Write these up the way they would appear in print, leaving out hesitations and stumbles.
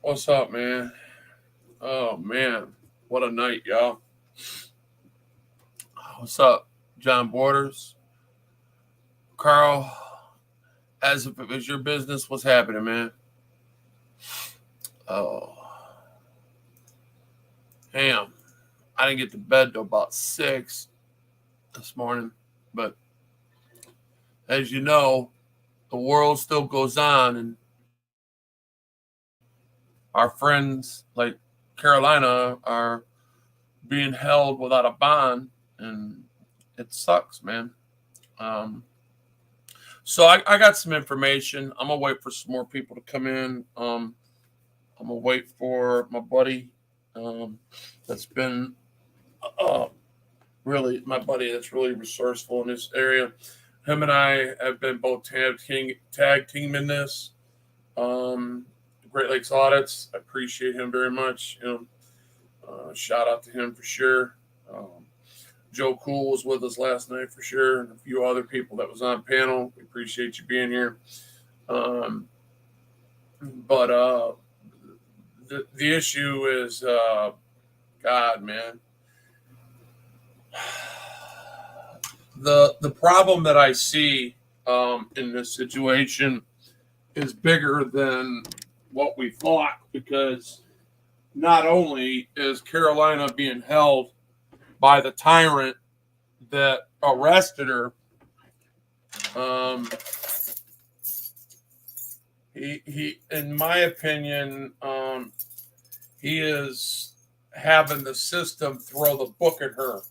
What's up, man? Oh man, what a night, y'all. What's up, John Borders, Carl? As if it was your business, what's happening, man? Oh, damn. I didn't get to bed till about 6 this morning, but as you know, the world still goes on, and our friends like Carolina are being held without a bond, and it sucks, man. Um, so I got some information. I'm gonna wait for some more people to come in. I'm gonna wait for my buddy, that's been uh, really my buddy that's really resourceful in this area. Him and I have been both tag team in this. Um, Great Lakes Audits. I appreciate him very much. Shout out to him for sure. Um, Joe Cool was with us last night for sure, and a few other people that was on panel. We appreciate you being here. Um, but the issue is, God, man, the problem that I see in this situation is bigger than what we thought, because not only is Carolina being held by the tyrant that arrested her, um, he in my opinion, he is having the system throw the book at her.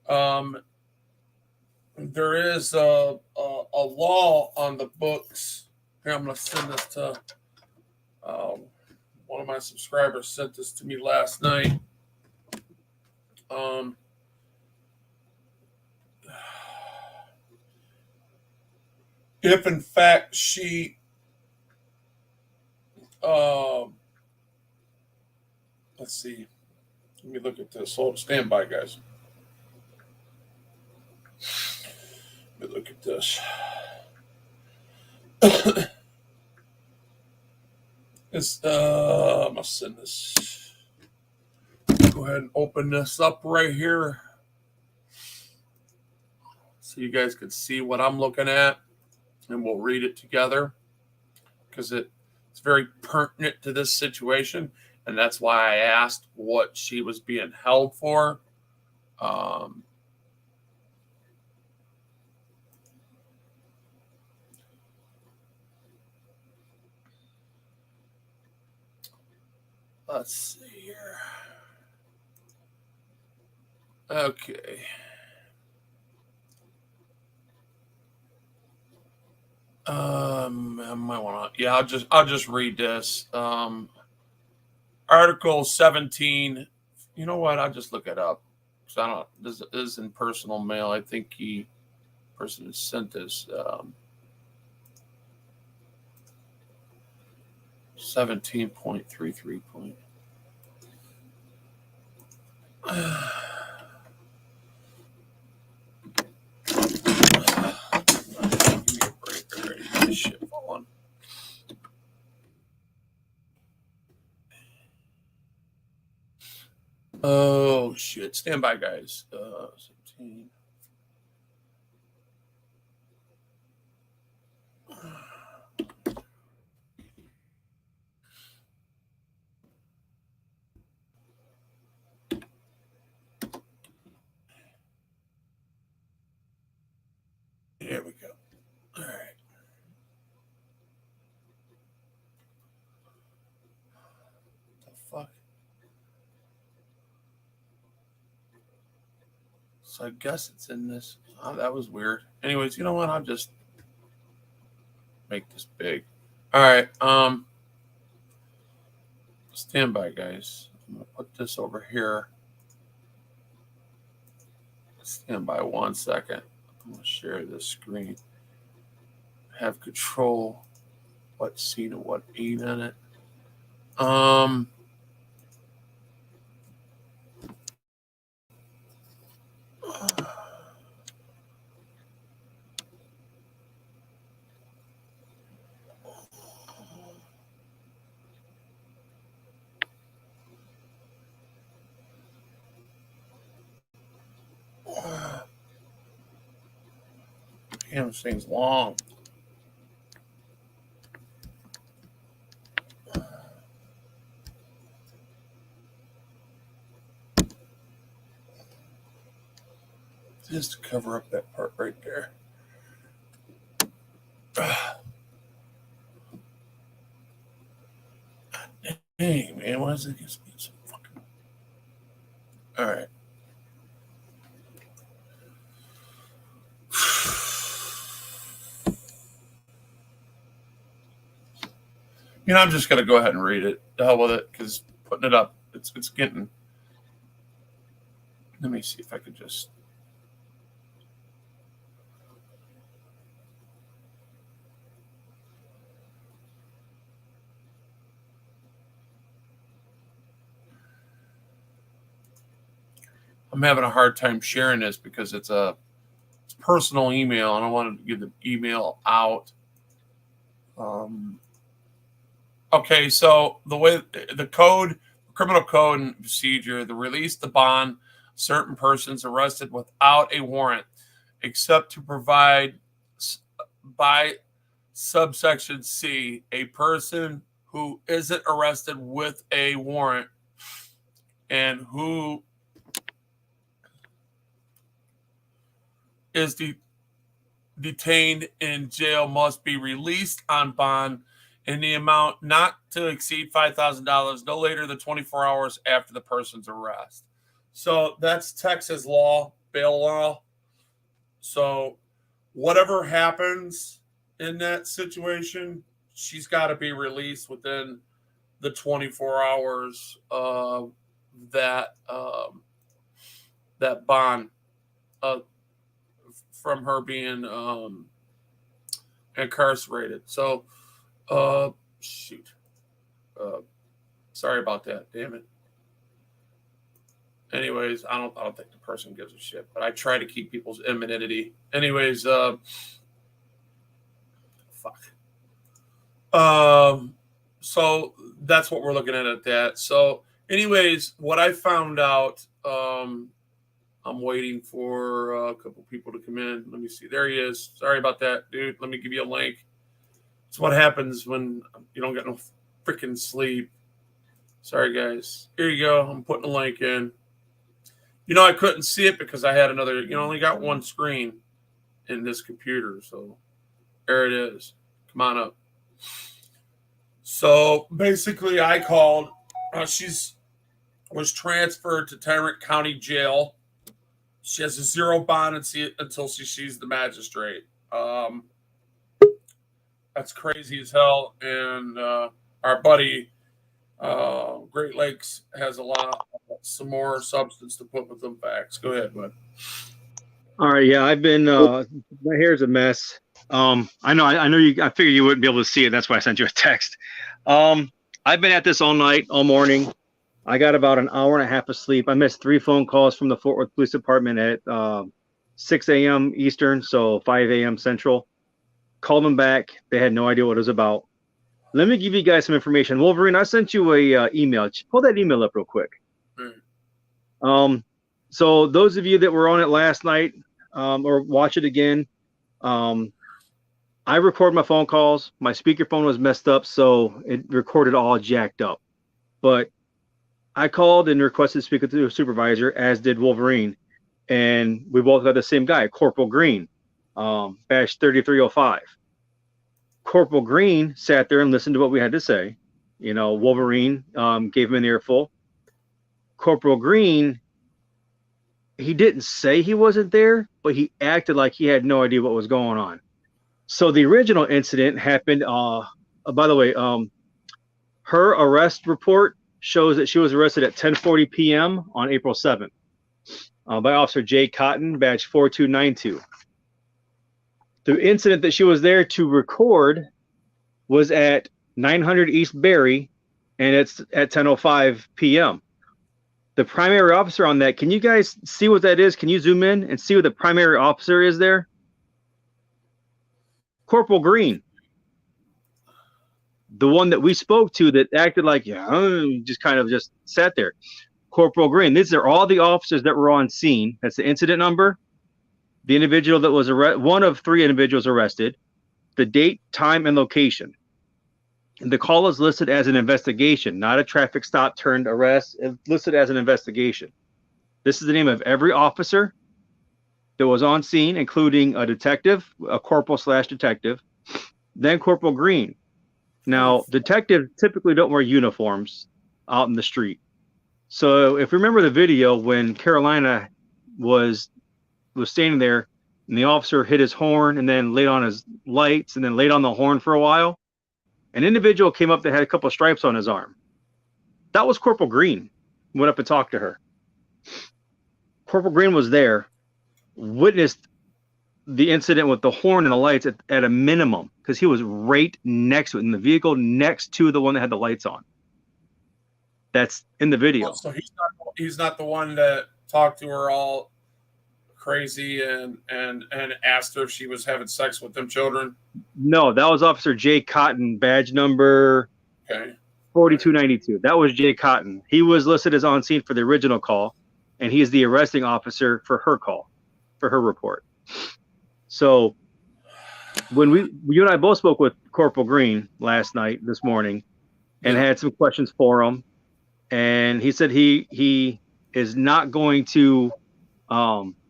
Um, there is a law on the books. Here, I'm going to send this to um, one of my subscribers. Sent this to me last night. Um, if in fact she, uh, let's see, let me look at this. Hold, stand by, guys. Let me look at this. I'm gonna send this. Go ahead and open this up right here, so you guys can see what I'm looking at, and we'll read it together, because it's very pertinent to this situation, and that's why I asked what she was being held for. Um, let's see here. Okay. I might want to. Yeah, I'll just read this. Article 17. You know what? I'll just look it up. So I don't. This is in personal mail. I think he person who sent this. 17.33 point. Give me a break already. This shit falling. Oh shit! Stand by, guys. 17. Here we go. All right. The fuck. So I guess it's in this. Oh, that was weird. Anyways, you know what? I'll just make this big. All right. Stand by, guys. I'm gonna put this over here. Stand by 1 second. I'm gonna share this screen. Have control. What C to what E in it. Um. Damn, this thing's long. Just to cover up that part right there. Dang, man, why does it get so fucking... All right. You know, I'm just gonna go ahead and read it. The hell with it, because putting it up, it's getting. Let me see if I could just. I'm having a hard time sharing this because it's personal email, and I wanted to give the email out. Okay, so the way the code, criminal code and procedure, the release the bond certain persons arrested without a warrant, except to provide by subsection C, a person who isn't arrested with a warrant and who is detained in jail must be released on bond in the amount not to exceed $5,000 no later than 24 hours after the person's arrest. So that's Texas law, bail law. So whatever happens in that situation, she's got to be released within the 24 hours of that bond from her being incarcerated. So, shoot. Sorry about that. Damn it. Anyways, I don't think the person gives a shit, but I try to keep people's anonymity. Anyways, fuck. So that's what we're looking at that. So, anyways, what I found out, I'm waiting for a couple people to come in. Let me see. There he is. Sorry about that, dude. Let me give you a link. It's what happens when you don't get no freaking sleep. Sorry, guys. Here you go. I'm putting a link in. You know, I couldn't see it because I had another, only got one screen in this computer. So there it is. Come on up. So basically, I called. She's was transferred to Tarrant County Jail. She has a zero bond until she sees the magistrate. That's crazy as hell. And our buddy, Great Lakes, has some more substance to put with them facts. Go ahead, bud. All right, yeah, I've been. My hair's a mess. I know you. I figured you wouldn't be able to see it. That's why I sent you a text. I've been at this all night, all morning. I got about an hour and a half of sleep. I missed 3 phone calls from the Fort Worth Police Department at 6 a.m. Eastern, so 5 a.m. Central. Called them back. They had no idea what it was about. Let me give you guys some information. Wolverine, I sent you a email. Pull that email up real quick. So those of you that were on it last night or watch it again, I record my phone calls. My speakerphone was messed up, so it recorded all jacked up. But I called and requested to speak with the supervisor, as did Wolverine. And we both got the same guy, Corporal Green, badge 3305. Corporal Green sat there and listened to what we had to say. Wolverine gave him an earful. Corporal Green, he didn't say he wasn't there, but he acted like he had no idea what was going on. So the original incident happened, by the way, her arrest report shows that she was arrested at 10:40 p.m. on April 7th by Officer Jay Cotton, badge 4292. The incident that she was there to record was at 900 East Berry, and it's at 10:05 p.m. The primary officer on that, can you guys see what that is? Can you zoom in and see what the primary officer is there? Corporal Green. The one that we spoke to that acted like, just kind of just sat there. Corporal Green. These are all the officers that were on scene. That's the incident number. the individual that was one of 3 individuals arrested, the date, time, and location. The call is listed as an investigation, not a traffic stop turned arrest. It's listed as an investigation. This is the name of every officer that was on scene, including a detective, a corporal/detective, then Corporal Green. Now, detectives typically don't wear uniforms out in the street. So if you remember the video when Carolina was standing there and the officer hit his horn and then laid on his lights and then laid on the horn for a while, an individual came up that had a couple of stripes on his arm. That was Corporal Green. Went up and talked to her. Corporal Green was there, witnessed the incident with the horn and the lights at a minimum, because he was right next to it in the vehicle, next to the one that had the lights on. That's in the video. Oh, so he's not the one that talked to her all crazy and asked her if she was having sex with them children? No, that was Officer Jay Cotton, badge number 4292. That was Jay Cotton. He was listed as on scene for the original call, and he is the arresting officer for her call, for her report. So when you and I both spoke with Corporal Green this morning, and had some questions for him, and he said he is not going to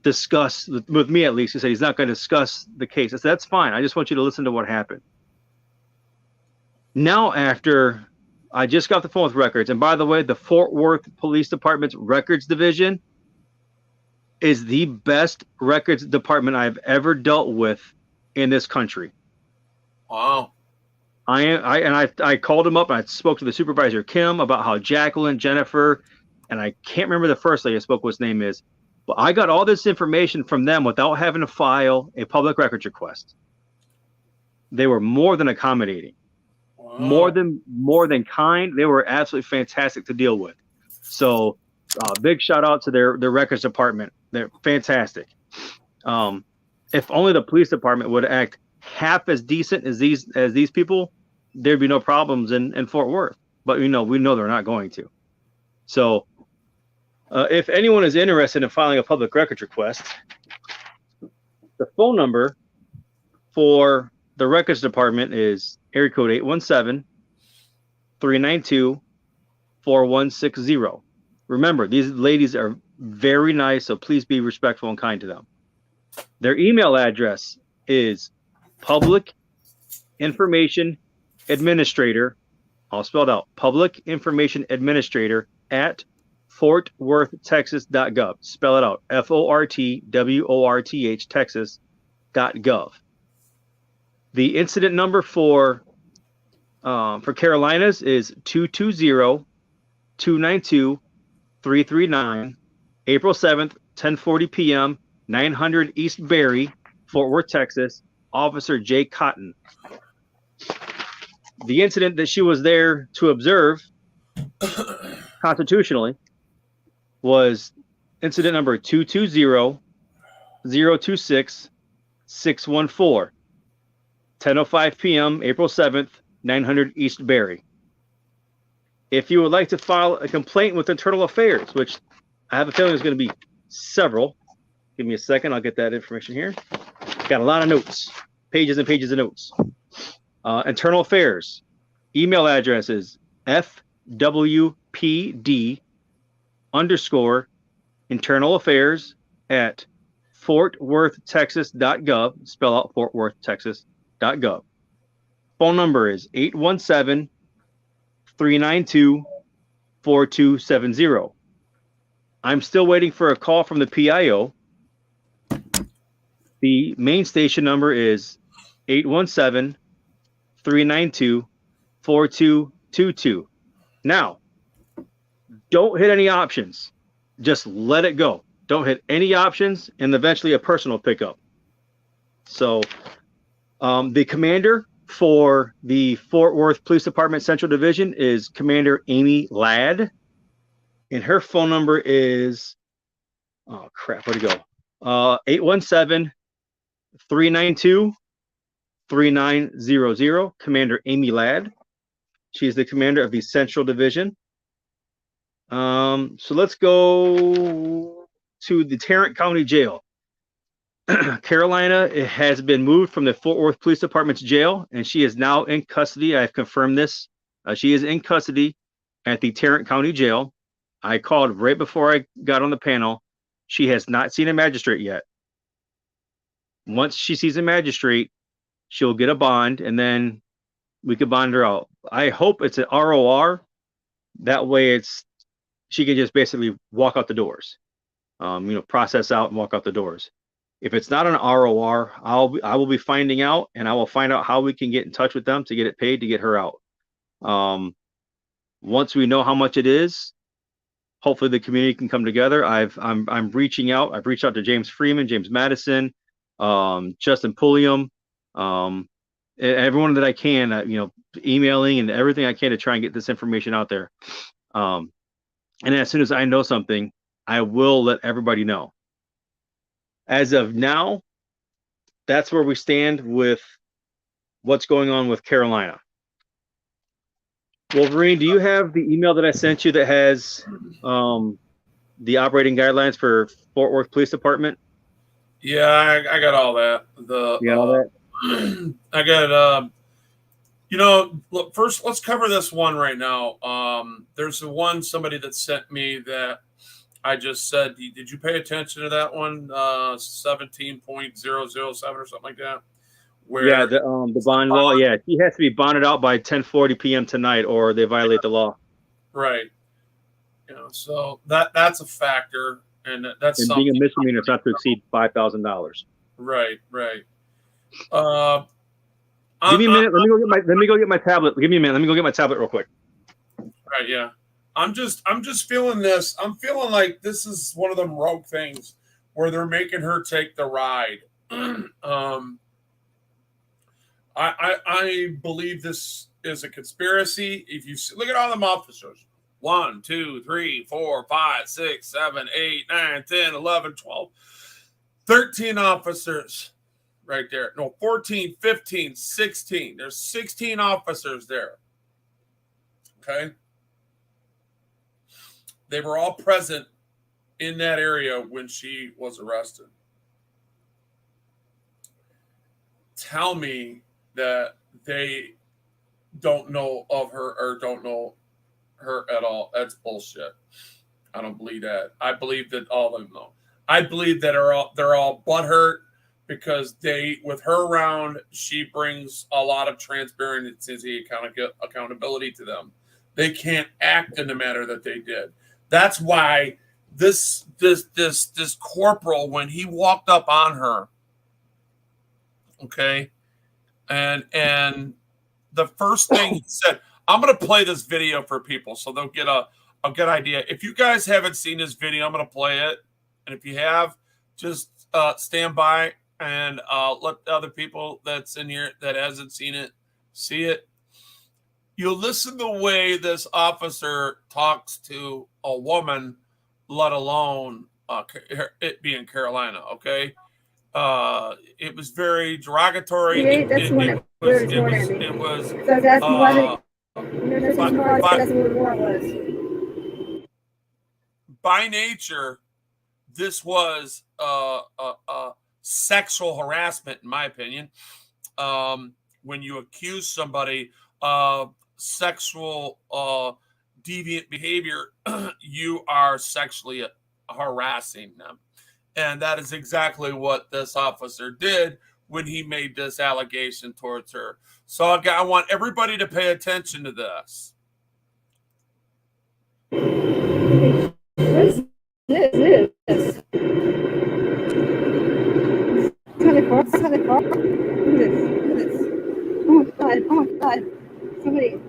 discuss with me, at least. He said he's not going to discuss the case. I said, that's fine. I just want you to listen to what happened. Now, after I just got the phone with records, and by the way, the Fort Worth Police Department's records division is the best records department I've ever dealt with in this country. Wow. I called him up and I spoke to the supervisor, Kim, about how Jacqueline, Jennifer, and I can't remember the first lady I spoke with, his name is, but I got all this information from them without having to file a public records request. They were more than accommodating, more than kind. They were absolutely fantastic to deal with. So big shout out to their records department. They're fantastic. If only the police department would act half as decent as these people, there'd be no problems in Fort Worth. But we know they're not going to. So if anyone is interested in filing a public records request, the phone number for the records department is area code 817-392-4160. Remember, these ladies are very nice, so please be respectful and kind to them. Their email address is Public Information Administrator, I'll spell it out, Public Information Administrator at fortworthtexas.gov. Spell it out, FORTWORTH, Texas.gov. The incident number for Carolinas is 220-292-339, April 7th, 10:40 p.m., 900 East Berry, Fort Worth, Texas, Officer Jay Cotton. The incident that she was there to observe constitutionally was incident number 220-026-614, 10:05 p.m., April 7th, 900 East Berry. If you would like to file a complaint with Internal Affairs, which I have a feeling is going to be several, give me a second, I'll get that information here. Got a lot of notes, pages and pages of notes. Internal Affairs, email address is FWPD_Internal Affairs at fortworthtexas.gov, spell out fortworthtexas.gov. Phone number is 817-392-4270. I'm still waiting for a call from the PIO. The main station number is 817-392-4222. Now, don't hit any options. Just let it go. Don't hit any options, and eventually a person will pick up. So the commander for the Fort Worth Police Department Central Division is Commander Amy Ladd. And her phone number is, oh crap, where'd it go? 817-392-3900, Commander Amy Ladd. She's the commander of the Central Division. So let's go to the Tarrant County Jail. Carolina has been moved from the Fort Worth Police Department's jail, and she is now in custody. I've confirmed this. She is in custody at the Tarrant County Jail. I called right before I got on the panel. She has not seen a magistrate yet. Once she sees a magistrate, she'll get a bond, and then we could bond her out. I hope it's an ROR. That way, she can just basically walk out the doors, process out and walk out the doors. If it's not an ROR, I will be finding out, and I will find out how we can get in touch with them to get it paid to get her out. Once we know how much it is, hopefully the community can come together. I'm reaching out. I've reached out to James Freeman, James Madison, Justin Pulliam, everyone that I can, emailing and everything I can to try and get this information out there. And as soon as I know something, I will let everybody know. As of now, that's where we stand with what's going on with Carolina. Wolverine, do you have the email that I sent you that has the operating guidelines for Fort Worth Police Department? Yeah, I got all that. You got all that? I got look, first let's cover this one right now. There's somebody that sent me that I just said, did you pay attention to that one? 17.007 or something like that. Where the bond law, yeah, he has to be bonded out by 10:40 p.m. tonight, or they violate the law. Right. So that's a factor, and that's and something. Being a misdemeanor, it's not to exceed $5,000. Right. Give me a minute. Let me go get my tablet. Give me a minute. Let me go get my tablet real quick. Right. Yeah. I'm just feeling this. I'm feeling like this is one of them rogue things where they're making her take the ride. I believe this is a conspiracy. If you look at all them officers, 1, 2, 3, 4, 5, 6, 7, 8, 9, 10, 11, 12, 13 officers right there. No, 14, 15, 16. There's 16 officers there. Okay. They were all present in that area when she was arrested. Tell me that they don't know of her or don't know her at all. That's bullshit. I don't believe that. I believe that all of them know. I believe that they're all butthurt because with her around, she brings a lot of transparency, accountability to them. They can't act in the manner that they did. That's why this corporal, when he walked up on her, okay, and the first thing he said, I'm going to play this video for people so they'll get a good idea. If you guys haven't seen this video, I'm going to play it, and if you have, just stand by and let other people that's in here that hasn't seen it see it. You'll listen to the way this officer talks to a woman, let alone it being Carolina, okay? It was very derogatory. It was. So that's what it was. By nature, this was sexual harassment, in my opinion. When you accuse somebody of sexual deviant behavior, you are sexually harassing them. And that is exactly what this officer did when he made this allegation towards her. So I want everybody to pay attention to this. What's this? Look at this. Oh my God. Somebody.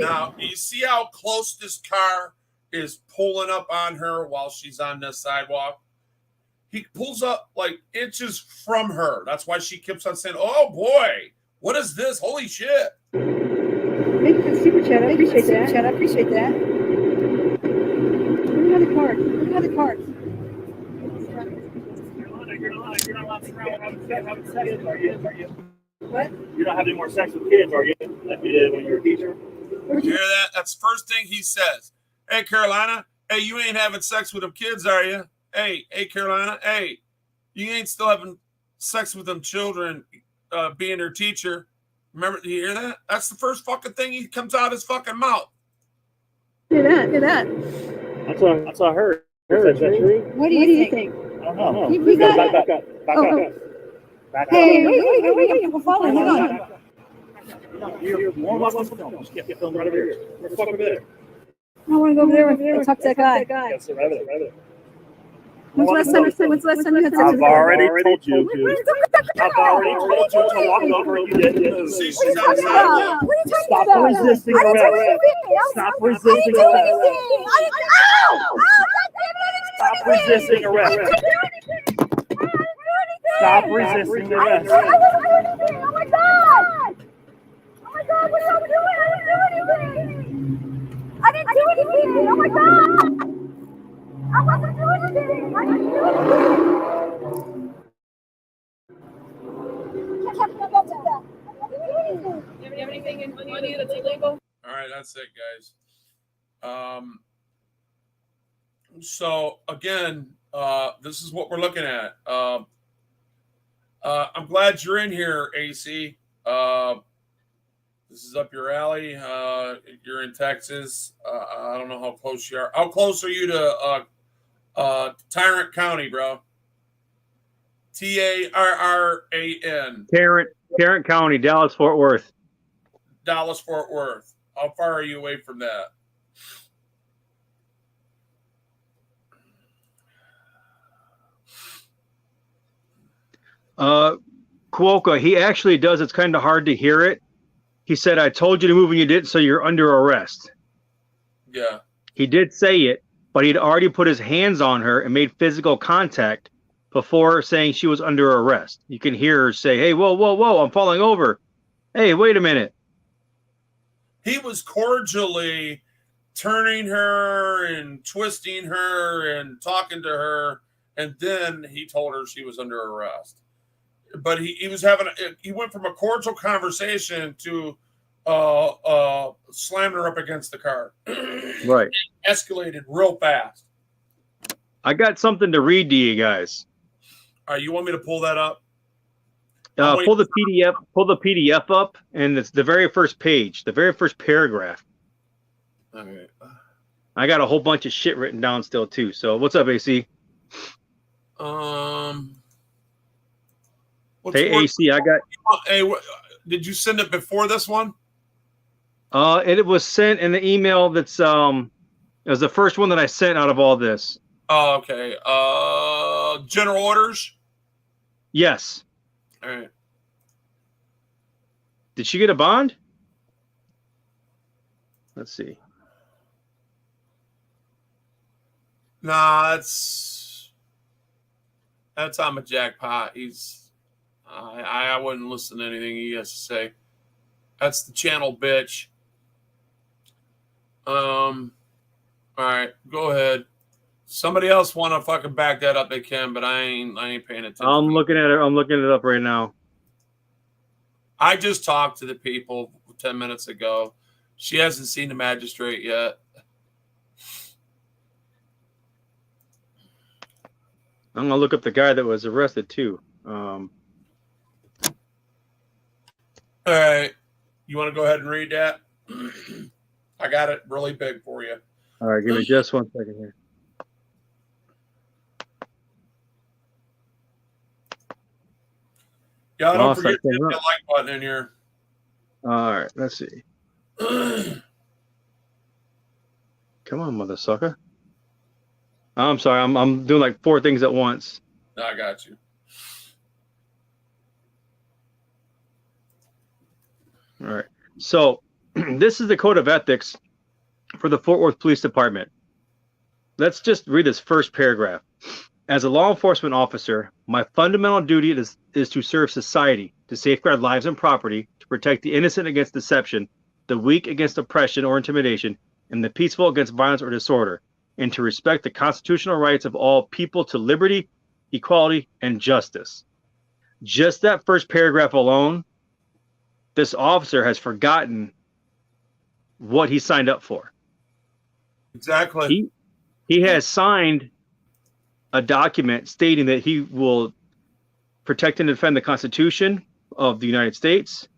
Now, you see how close this car is pulling up on her while she's on the sidewalk? He pulls up like inches from her. That's why she keeps on saying, "Oh boy, what is this? Holy shit!" Thank you for the super chat. I appreciate that. Look at the card. You're not allowed to have sex, are you? What? You don't have any more sex with kids, are you? Like you did when you were a teacher? You hear that? That's the first thing he says. Hey, Carolina. Hey, you ain't having sex with them kids, are you? Hey, Carolina. Hey, you ain't still having sex with them children, being their teacher. Remember, do you hear that? That's the first fucking thing he comes out of his fucking mouth. Hear that. That's what I heard. Is that true? What do you think? I don't know. You got Back up. Back Hey, up. wait, I'm following. Hang on. You're more welcome to film. Just get film right over here. Where the fuck over there? I want to go over there and talk to that guy. Yeah, sit right over there. When's the last time you had sex with I've him? already told you. I've already told you to walk over. You didn't. See, What are she's you talking outside. about? What are you talking Stop about? resisting I didn't do arrest. anything. Stop I resisting didn't do arrest. anything. I didn't. Ow! Stop resisting arrest. Stop resisting arrest. Oh my god! Oh my god! What are you doing? I didn't do anything. Oh my god! I wasn't doing anything. I didn't do anything. You have anything in money that's illegal? All right, that's it, guys. So again, this is what we're looking at. I'm glad you're in here, AC. This is up your alley. You're in Texas. I don't know how close you are. How close are you to Tarrant County, bro? Tarran. Tarrant County, Dallas, Fort Worth. Dallas, Fort Worth. How far are you away from that? Cuoca, he actually does. It's kind of hard to hear it. He said, I told you to move and you didn't, so you're under arrest. Yeah. He did say it, but he'd already put his hands on her and made physical contact before saying she was under arrest. You can hear her say, hey, whoa, I'm falling over. Hey, wait a minute. He was cordially turning her and twisting her and talking to her, and then he told her she was under arrest. But he went from a cordial conversation to slamming her up against the car. Right. Escalated real fast. I got something to read to you guys. All right, you want me to pull that up? Pull the PDF up, and it's the very first page, the very first paragraph. All right. I got a whole bunch of shit written down still too. So what's up, AC? Hey, AC, I got. Hey, did you send it before this one? It was sent in the email. That's it was the first one that I sent out of all this. Oh, okay. General orders. Yes. All right. Did she get a bond? Let's see. Nah, that's I'm a jackpot. I wouldn't listen to anything he has to say. That's the channel, bitch. All right, go ahead. Somebody else want to fucking back that up, they can, but I ain't paying attention. I'm looking at it. I'm looking it up right now. I just talked to the people 10 minutes ago. She hasn't seen the magistrate yet. I'm gonna look up the guy that was arrested too. All right, you want to go ahead and read that? I got it really big for you. All right, give me just 1 second here. Yeah, don't forget to hit the like button in here. All right, let's see. Come on, mother sucker. I'm sorry, I'm doing like 4 things at once. I got you. All right. So this is the code of ethics for the Fort Worth Police Department. Let's just read this first paragraph. As a law enforcement officer, my fundamental duty is to serve society, to safeguard lives and property, to protect the innocent against deception, the weak against oppression or intimidation, and the peaceful against violence or disorder, and to respect the constitutional rights of all people to liberty, equality, and justice. Just that first paragraph alone, this officer has forgotten what he signed up for. Exactly. He has signed a document stating that he will protect and defend the Constitution of the United States,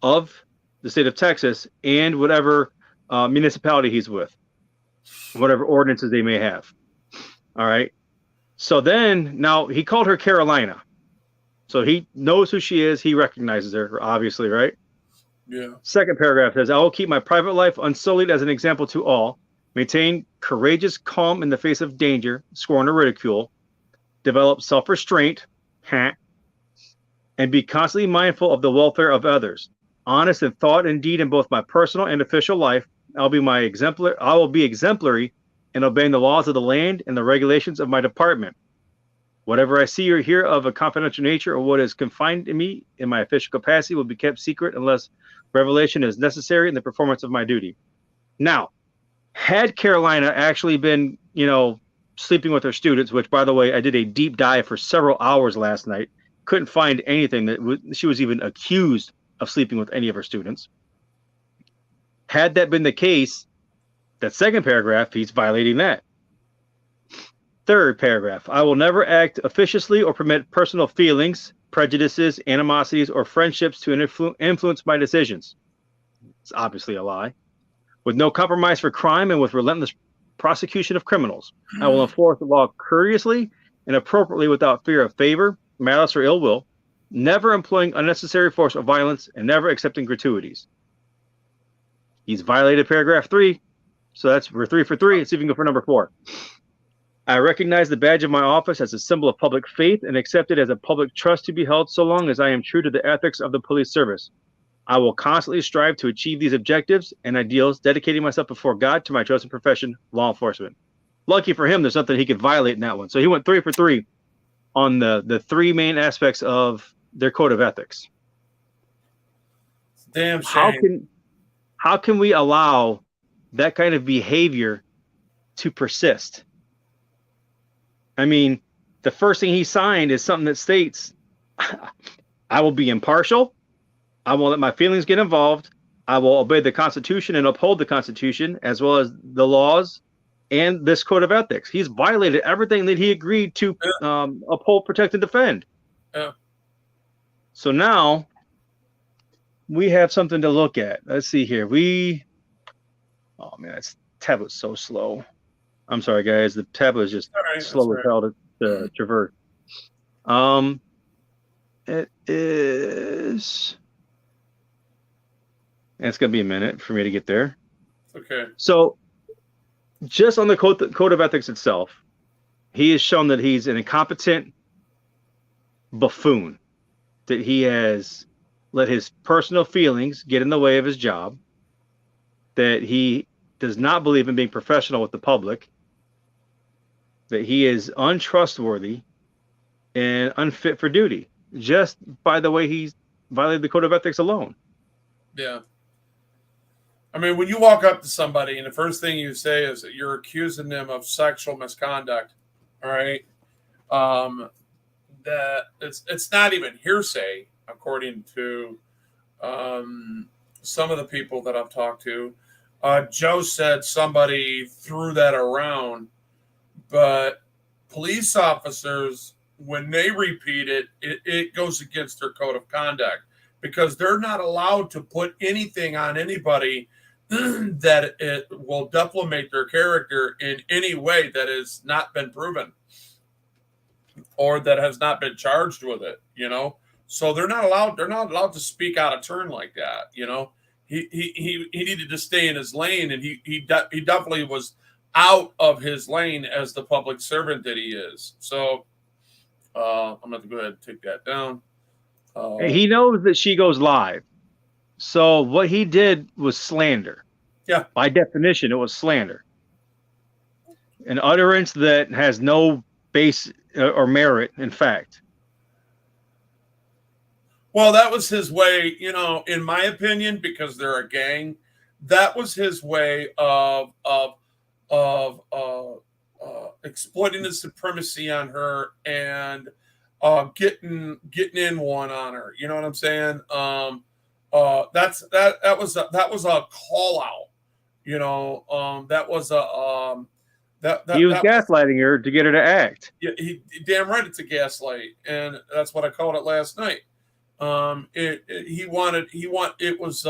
of the state of Texas, and whatever municipality he's with, whatever ordinances they may have. All right. So then, now he called her Carolina. So he knows who she is. He recognizes her, obviously, right? Yeah. Second paragraph says, I will keep my private life unsullied as an example to all, maintain courageous calm in the face of danger, scorn or ridicule, develop self-restraint, and be constantly mindful of the welfare of others. Honest in thought and deed in both my personal and official life, I will be exemplary in obeying the laws of the land and the regulations of my department. Whatever I see or hear of a confidential nature or what is confined to me in my official capacity will be kept secret unless revelation is necessary in the performance of my duty. Now, had Carolina actually been, sleeping with her students, which, by the way, I did a deep dive for several hours last night, couldn't find anything that she was even accused of sleeping with any of her students. Had that been the case, that second paragraph, he's violating that. Third paragraph, I will never act officiously or permit personal feelings, prejudices, animosities, or friendships to influence my decisions. It's obviously a lie. With no compromise for crime and with relentless prosecution of criminals, I will enforce the law courteously and appropriately without fear of favor, malice, or ill will, never employing unnecessary force or violence, and never accepting gratuities. He's violated paragraph 3, so we're 3 for 3. Let's see if we can go for number 4. I recognize the badge of my office as a symbol of public faith and accept it as a public trust to be held so long as I am true to the ethics of the police service. I will constantly strive to achieve these objectives and ideals, dedicating myself before God to my chosen profession, law enforcement. Lucky for him, there's something he could violate in that one. So he went 3 for 3 on the 3 main aspects of their code of ethics. Damn shame. How can we allow that kind of behavior to persist? I mean, the first thing he signed is something that states, I will be impartial. I won't let my feelings get involved. I will obey the Constitution and uphold the Constitution as well as the laws and this code of ethics. He's violated everything that he agreed to uphold, protect, and defend. Yeah. So now we have something to look at. Let's see here. Oh man, this tablet's so slow. I'm sorry, guys. The tablet is just slow as hell to traverse. It is. And it's going to be a minute for me to get there. Okay. So, just on the code of ethics itself, he has shown that he's an incompetent buffoon, that he has let his personal feelings get in the way of his job, that he does not believe in being professional with the public, that he is untrustworthy and unfit for duty, just by the way he's violated the code of ethics alone. Yeah. I mean, when you walk up to somebody and the first thing you say is that you're accusing them of sexual misconduct, all right, that it's not even hearsay, according to some of the people that I've talked to. Joe said somebody threw that around, but police officers, when they repeat it, it goes against their code of conduct because they're not allowed to put anything on anybody that it will defamate their character in any way that has not been proven or that has not been charged with it, So they're not allowed to speak out of turn like that, He needed to stay in his lane, and he definitely was out of his lane as the public servant that he is. So I'm going to go ahead and take that down. He knows that she goes live. So what he did was slander. Yeah. By definition, it was slander. An utterance that has no base or merit, in fact. Well, that was his way, in my opinion, because they're a gang. That was his way of exploiting the supremacy on her and getting in one on her. You know what I'm saying? That was a call out. That He was that gaslighting her to get her to act. yeah, he damn right it's a gaslight, and that's what I called it last night. It was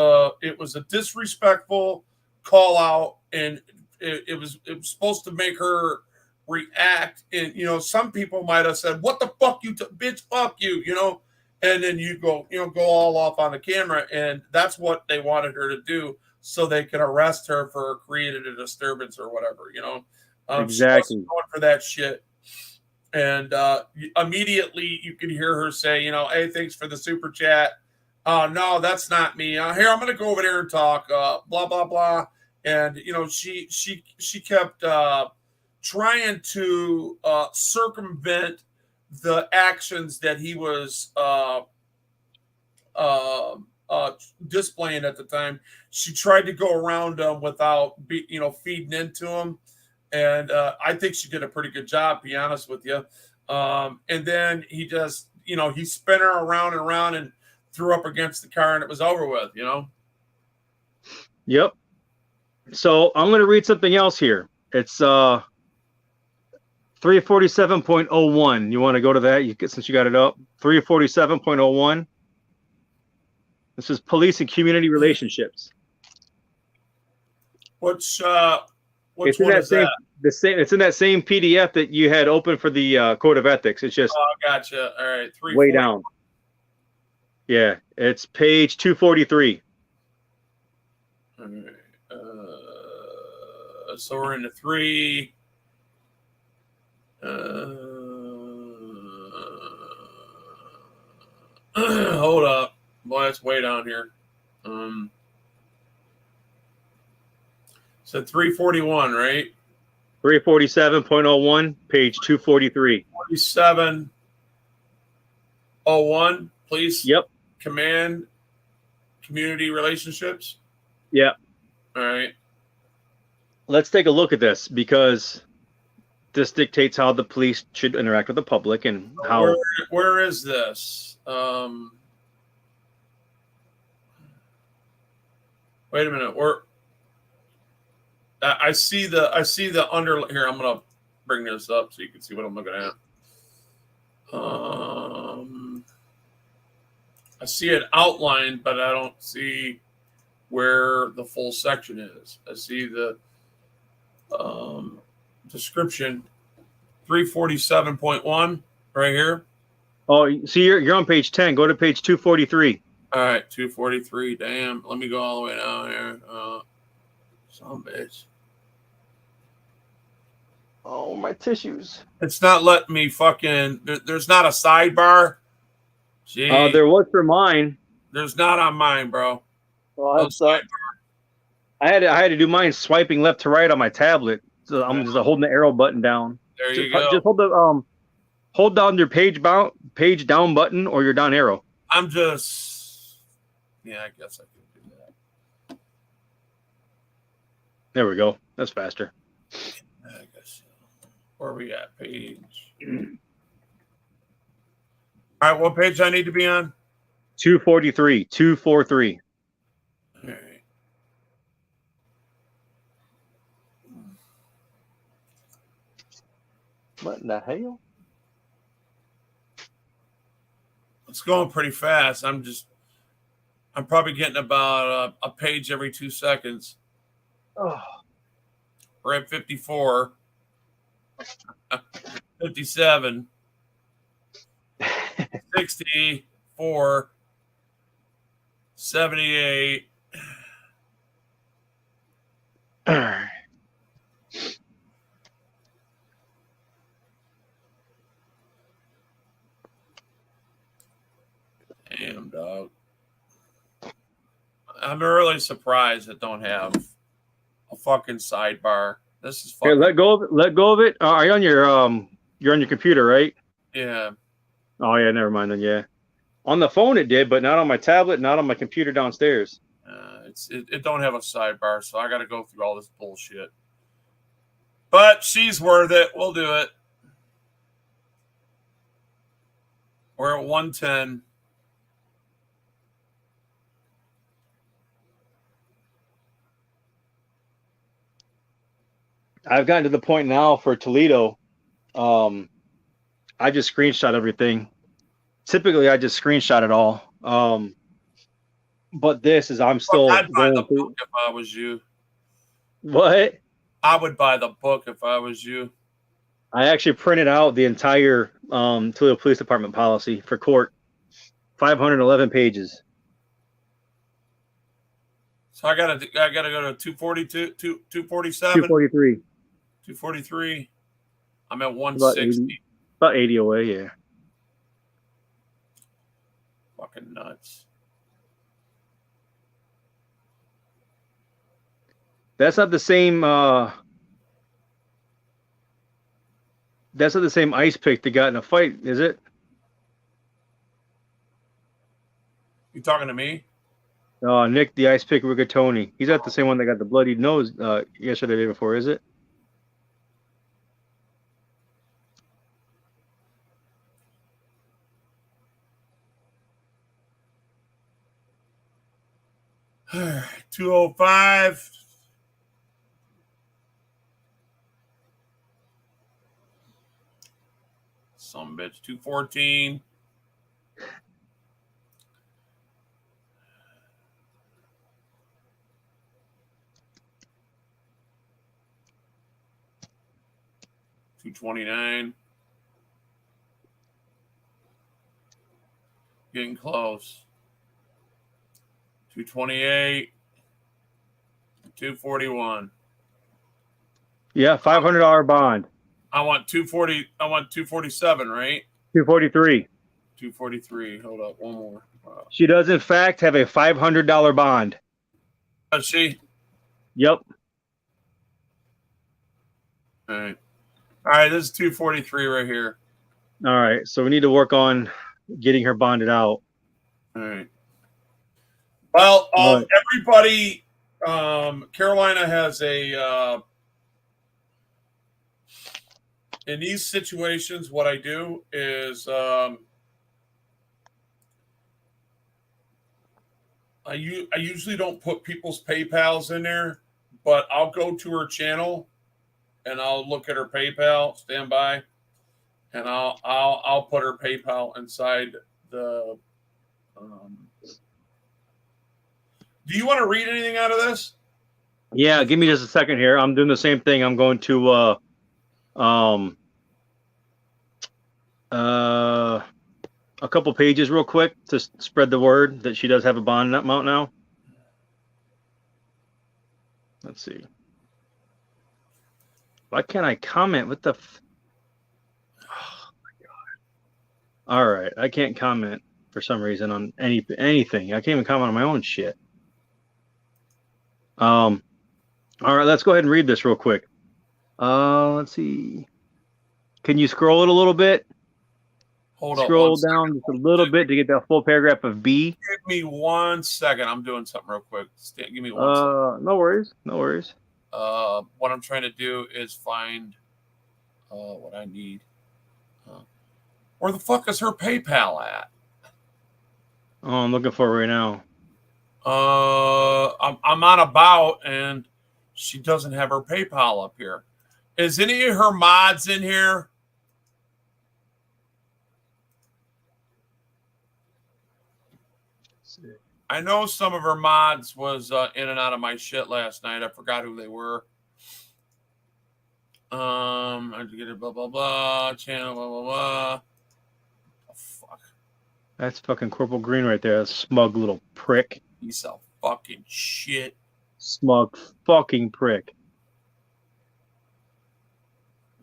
a disrespectful call out, and it was supposed to make her react. And some people might have said, "What the fuck you, bitch, fuck you," and then you go all off on the camera, and that's what they wanted her to do, so they can arrest her for creating a disturbance or whatever. She Exactly. wasn't going for that shit. And immediately you could hear her say, "Hey, thanks for the super chat. No, that's not me. Here, I'm going to go over there and talk. Blah blah blah." And she kept trying to circumvent the actions that he was uh, displaying at the time. She tried to go around him without feeding into him. And I think she did a pretty good job, to be honest with you. And then he just, he spun her around and around and threw up against the car, and it was over with, Yep. So I'm going to read something else here. It's 347.01. You want to go to that? Since you got it up, 347.01. This is police and community relationships. Which It's in one that is same that? It's in that same PDF that you had open for the code of ethics. It's just Gotcha. All right, way down. Yeah, it's page 243. All right. So we're into 3. Hold up, boy, it's way down here. So 341, right? 347.01, page 243. 4701, please. Yep. Command community relationships. Yep. All right. Let's take a look at this, because this dictates how the police should interact with the public and how. Where is this? Wait a minute. I see the under here. I'm gonna bring this up so you can see what I'm looking at. I see it outlined, but I don't see where the full section is. I see the description 347.1 right here. Oh, see, you're on page 10. Go to page 243. All right, 243. Damn, let me go all the way down here. Some bitch. Oh, my tissues. It's not letting me fucking. There's not a sidebar. Gee, There was for mine. there's not on mine, bro. Well, No sidebar. I had to do mine swiping left to right on my tablet. So I'm just holding the arrow button down. There you go. Just hold down your page down button or your down arrow. I'm just. Yeah, I guess I can do that. There we go. That's faster. I guess. Where are we at? Page. All right, what page I need to be on? 243. 243. All right. What in the hell? It's going pretty fast. I'm probably getting about a page every 2 seconds. Oh. We're at 54, 57, 64, 78. Damn, dog. I'm really surprised it don't have a fucking sidebar. This is fucking. Here, let go of it. Are you on your you're on your computer, right? Yeah. Oh yeah, never mind then. Yeah, on the phone it did, but not on my tablet, not on my computer downstairs. It don't have a sidebar, so I got to go through all this bullshit. But she's worth it. We'll do it. We're at 110. I've gotten to the point now for Toledo. I just screenshot everything. Typically, I just screenshot it all. But this is I'm still I'd buy the going through. book if I was you. What? I would buy the book if I was you. I actually printed out the entire Toledo Police Department policy for court, 511 pages. So I gotta go to 242, 247, 243. 243. I'm at 160. About 80 away, yeah. Fucking nuts. That's not the same. That's not the same ice pick that got in a fight, is it? You talking to me? Nick, the ice pick Rigatoni. He's not the same one that got the bloodied nose yesterday, the day before, is it? All right, 205. Some bitch. 214. $229. Getting close. 228. 241. Yeah, $500 bond. I want 240. I want 247, right? 243. 243. Hold up, one more. She does, in fact, have a $500 bond. Does she? Yep. All right. All right. This is 243 right here. All right. So we need to work on getting her bonded out. All right. Well, Right. everybody, Carolina has a. In these situations, what I do is I usually don't put people's PayPals in there, but I'll go to her channel and I'll look at her PayPal. Stand by, and I'll put her PayPal inside the. Do you want to read anything out of this? Yeah, give me just a second here. I'm doing the same thing. I'm going to a couple pages real quick to spread the word that she does have a bond amount now. Let's see. Why can't I comment? What the oh my God. All right. I can't comment for some reason on anything. I can't even comment on my own shit. All right, let's go ahead and read this real quick. Let's see. Can you scroll it a little bit? Hold on. Scroll down just a little bit to get that full paragraph of B. Give me 1 second. I'm doing something real quick. Give me 1 second. No worries. No worries. What I'm trying to do is find what I need. Where the fuck is her PayPal at? Oh, I'm looking for it right now. I'm on About, and she doesn't have her PayPal up here. Is any of her mods in here? I know some of her mods was in and out of my shit last night. I forgot who they were. I had to get it, blah, blah, blah, channel, blah, blah, blah. Oh, fuck. That's fucking Corporal Green right there. That smug little prick. Piece of fucking shit. Smug fucking prick.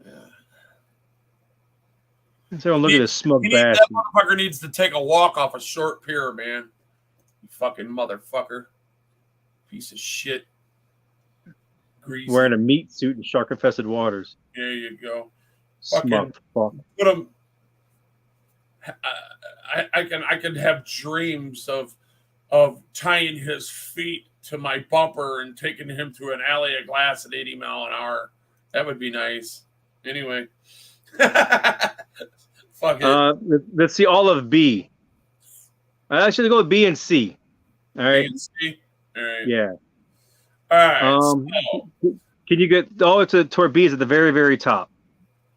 Yeah. So look at this smug That bastard. motherfucker needs to take a walk off a short pier, man. You fucking motherfucker. Piece of shit. Greasy. Wearing a meat suit in shark-infested waters. There you go. Smug fuck. Put him. I can have dreams of tying his feet to my bumper and taking him through an alley of glass at 80 mile an hour. That would be nice. Anyway. Fuck it. Let's see all of B. I should go with B and C. All right. B and C? All right. Yeah. All right. Can Can you get? Oh, it's toward B is at the very, very top.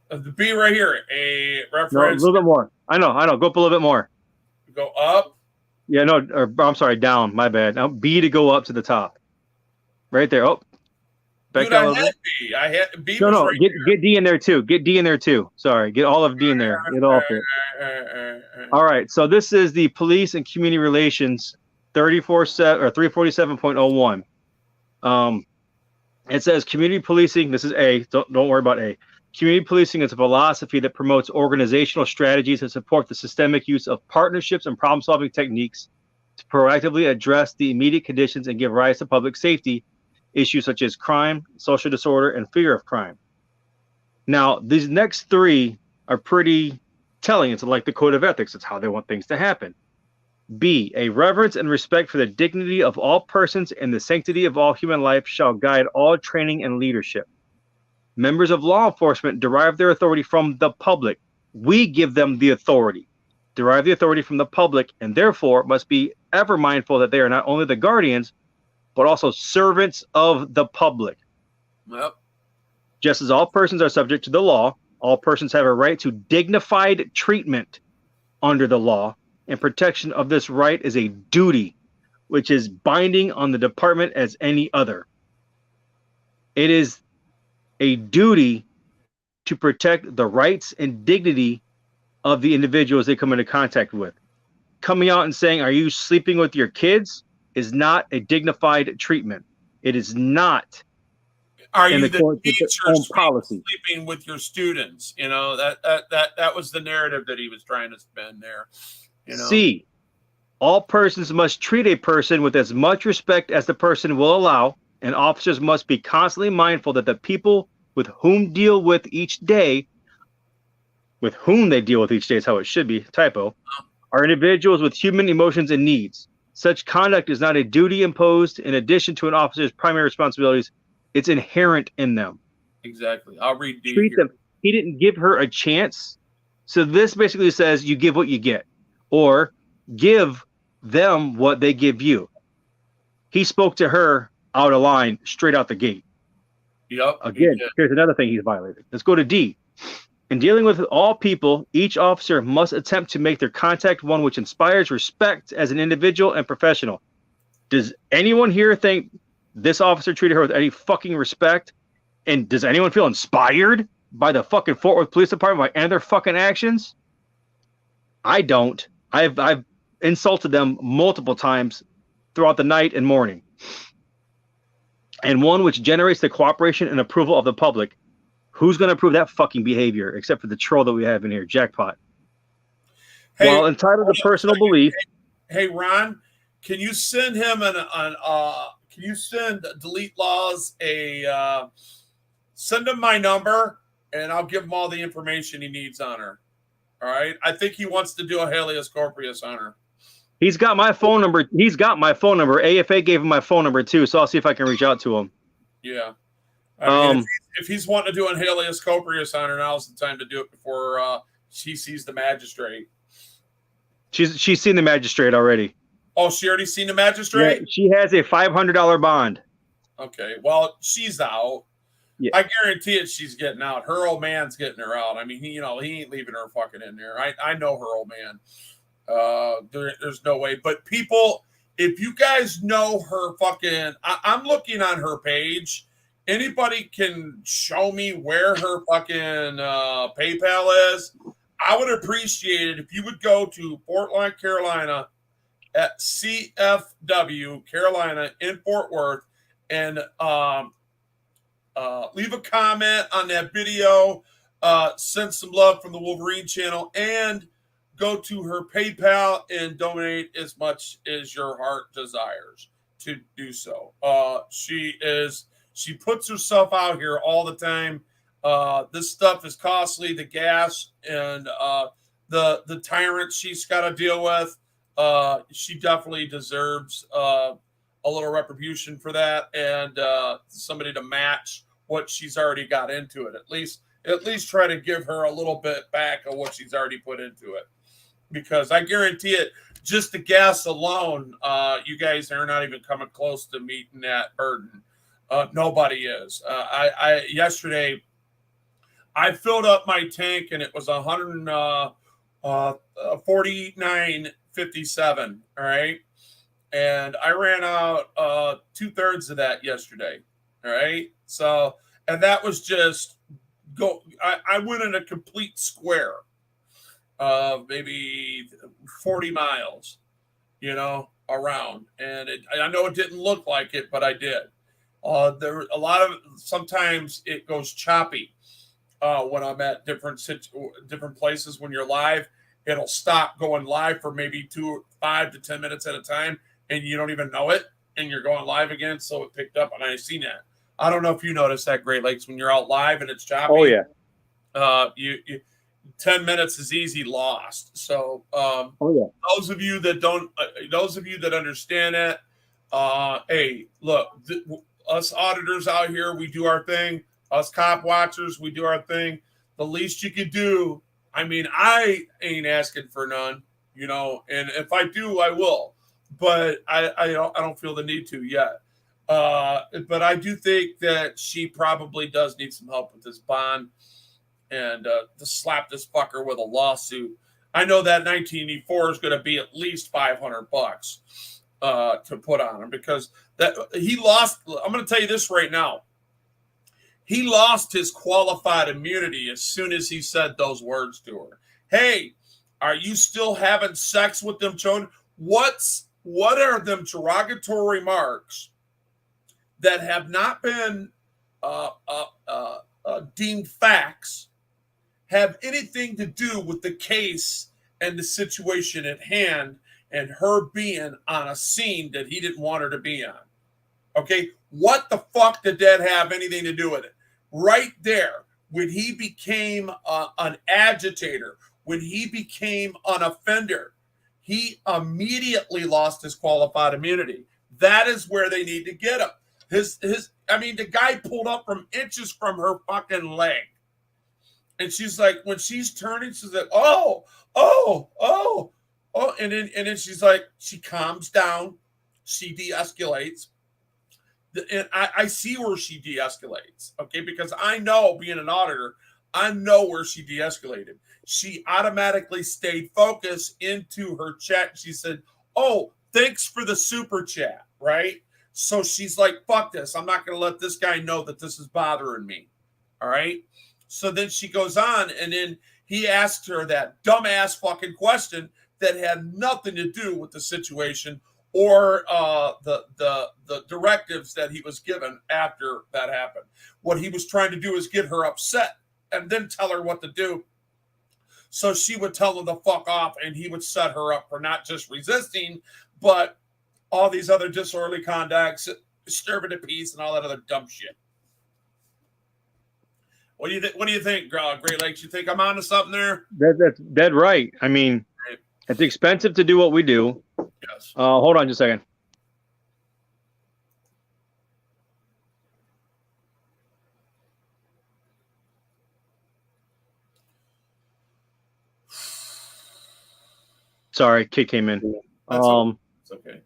The B right here, a No, a reference. little bit more. I know. Go up a little bit more. Go up. Yeah, no, or I'm sorry, down. My bad. Now B to go up to the top. Right there. Oh, back Dude, down I a little had bit. B. I had B. No, was no, right get D in there too. Get D in there too. Sorry, get all of D in there. Get all of it. All right. So this is the police and community relations 347.01. It says community policing. This is A. Don't worry about A. Community policing is a philosophy that promotes organizational strategies that support the systemic use of partnerships and problem-solving techniques to proactively address the immediate conditions and give rise to public safety issues such as crime, social disorder, and fear of crime. Now, these next three are pretty telling. It's like the code of ethics. It's how they want things to happen. B, a reverence and respect for the dignity of all persons and the sanctity of all human life shall guide all training and leadership. Members of law enforcement derive their authority from the public. We give them the authority, derive the authority from the public, and therefore must be ever mindful that they are not only the guardians, but also servants of the public. Yep. Just as all persons are subject to the law, all persons have a right to dignified treatment under the law, and protection of this right is a duty which is binding on the department as any other. It is a duty to protect the rights and dignity of the individuals they come into contact with. Coming out and saying, "Are you sleeping with your kids?" is not a dignified treatment. It is not. Are in you the teacher policy sleeping with your students? You know, that was the narrative that he was trying to spin there. You know? C, all persons must treat a person with as much respect as the person will allow, and officers must be constantly mindful that the people with whom they deal with each day is how it should be, typo, are individuals with human emotions and needs. Such conduct is not a duty imposed in addition to an officer's primary responsibilities. It's inherent in them. Exactly. I'll read D. Treat them. He didn't give her a chance. So this basically says you give what you get, or give them what they give you. He spoke to her out of line, straight out the gate. Yep. Again, here's another thing he's violated. Let's go to D. In dealing with all people, each officer must attempt to make their contact one which inspires respect as an individual and professional. Does anyone here think this officer treated her with any fucking respect? And does anyone feel inspired by the fucking Fort Worth Police Department and their fucking actions? I don't. I've insulted them multiple times throughout the night and morning. And one which generates the cooperation and approval of the public. Who's going to approve that fucking behavior except for the troll that we have in here? Jackpot. Hey, while entitled to personal belief. Hey, Ron, can you send him can you send Delete Laws send him my number and I'll give him all the information he needs on her. All right. I think he wants to do a Habeas Corpus on her. He's got my phone number. AFA gave him my phone number too, so I'll see if I can reach out to him. Yeah. I mean, if he's wanting to do an Habeas Corpus on her, now's the time to do it before she sees the magistrate. She's seen the magistrate already. Oh, she already seen the magistrate? Yeah, she has a $500 bond. Okay. Well, she's out. Yeah. I guarantee it she's getting out. Her old man's getting her out. I mean, he ain't leaving her fucking in there. I know her old man. There's no way. But people, if you guys know her fucking, I'm looking on her page. Anybody can show me where her fucking PayPal is. I would appreciate it if you would go to Fort Line, Carolina at CFW Carolina in Fort Worth and leave a comment on that video. Send some love from the Wolverine channel and go to her PayPal and donate as much as your heart desires to do so. She puts herself out here all the time. This stuff is costly, the gas and the tyrants she's got to deal with. She definitely deserves a little retribution for that and somebody to match what she's already got into it. At least try to give her a little bit back of what she's already put into it. Because I guarantee it, just the gas alone, you guys are not even coming close to meeting that burden. Nobody is. I yesterday I filled up my tank and it was 149.57. All right, and I ran out 2/3 of that yesterday. All right, so and that was just go. I went in a complete square of maybe 40 miles, around, and I know it didn't look like it, but I did. There a lot of sometimes it goes choppy when I'm at different places. When you're live, it'll stop going live for maybe 5 to 10 minutes at a time, and you don't even know it, and you're going live again. So it picked up, and I seen that. I don't know if you noticed that, Great Lakes, when you're out live and it's choppy. Oh yeah. You 10 minutes is easy lost. So those of you that understand that, hey, look, us auditors out here, we do our thing. Us cop watchers, we do our thing. The least you could do, I mean, I ain't asking for none, and if I do, I will. But I don't feel the need to yet. But I do think that she probably does need some help with this bond and to slap this fucker with a lawsuit. I know that 1984 is going to be at least $500 to put on him because that he lost. I'm going to tell you this right now. He lost his qualified immunity as soon as he said those words to her. Hey, are you still having sex with them children? What are them derogatory remarks that have not been deemed facts, have anything to do with the case and the situation at hand and her being on a scene that he didn't want her to be on? Okay, what the fuck did that have anything to do with it? Right there, when he became an agitator, when he became an offender, he immediately lost his qualified immunity. That is where they need to get him. The guy pulled up from inches from her fucking leg. And she's like, when she's turning, she's like, oh. And then she's like, she calms down. She de-escalates. And I see where she de-escalates, okay? Because I know, being an auditor, I know where she de-escalated. She automatically stayed focused into her chat. She said, oh, thanks for the super chat, right? So she's like, fuck this. I'm not going to let this guy know that this is bothering me, all right? So then she goes on, and then he asked her that dumbass fucking question that had nothing to do with the situation or the directives that he was given after that happened. What he was trying to do is get her upset and then tell her what to do. So she would tell him to fuck off, and he would set her up for not just resisting, but all these other disorderly conducts, disturbing the peace, and all that other dumb shit. What do you think, Great Lakes? You think I'm onto something there? That's dead right. I mean, it's expensive to do what we do. Yes. Hold on just a second. Sorry, kid came in. It's okay.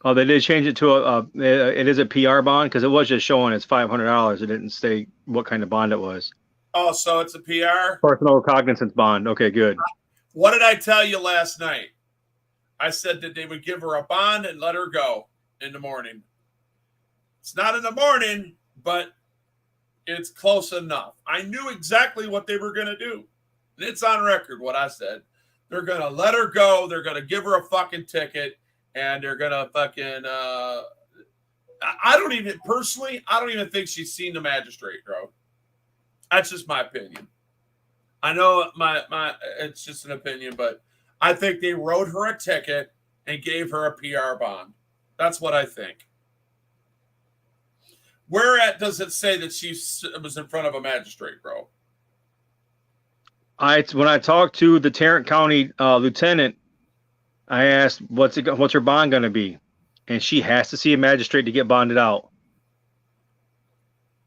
Oh, they did change it to it is a PR bond because it was just showing it's $500. It didn't say what kind of bond it was. Oh, so it's a PR? Personal recognizance bond. Okay, good. What did I tell you last night? I said that they would give her a bond and let her go in the morning. It's not in the morning, but it's close enough. I knew exactly what they were going to do. And it's on record what I said. They're going to let her go. They're going to give her a fucking ticket. And they're going to fucking... I don't even think she's seen the magistrate, bro. That's just my opinion. I know my it's just an opinion, but I think they wrote her a ticket and gave her a PR bond. That's what I think. Where at does it say that she was in front of a magistrate, bro? When I talked to the Tarrant County lieutenant, I asked what's her bond going to be, and she has to see a magistrate to get bonded out.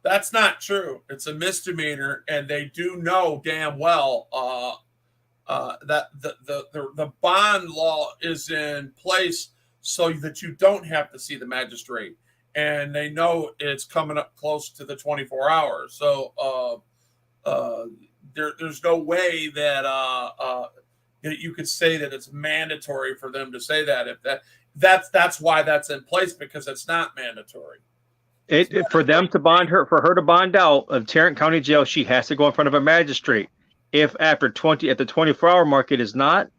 That's not true. It's a misdemeanor, and they do know damn well that the bond law is in place so that you don't have to see the magistrate. And they know it's coming up close to the 24 hours. So there's no way that you could say that it's mandatory for them to say that. If that's why that's in place, because it's not mandatory. For them to bond her, for her to bond out of Tarrant County Jail, she has to go in front of a magistrate. If at the 24-hour mark it is not,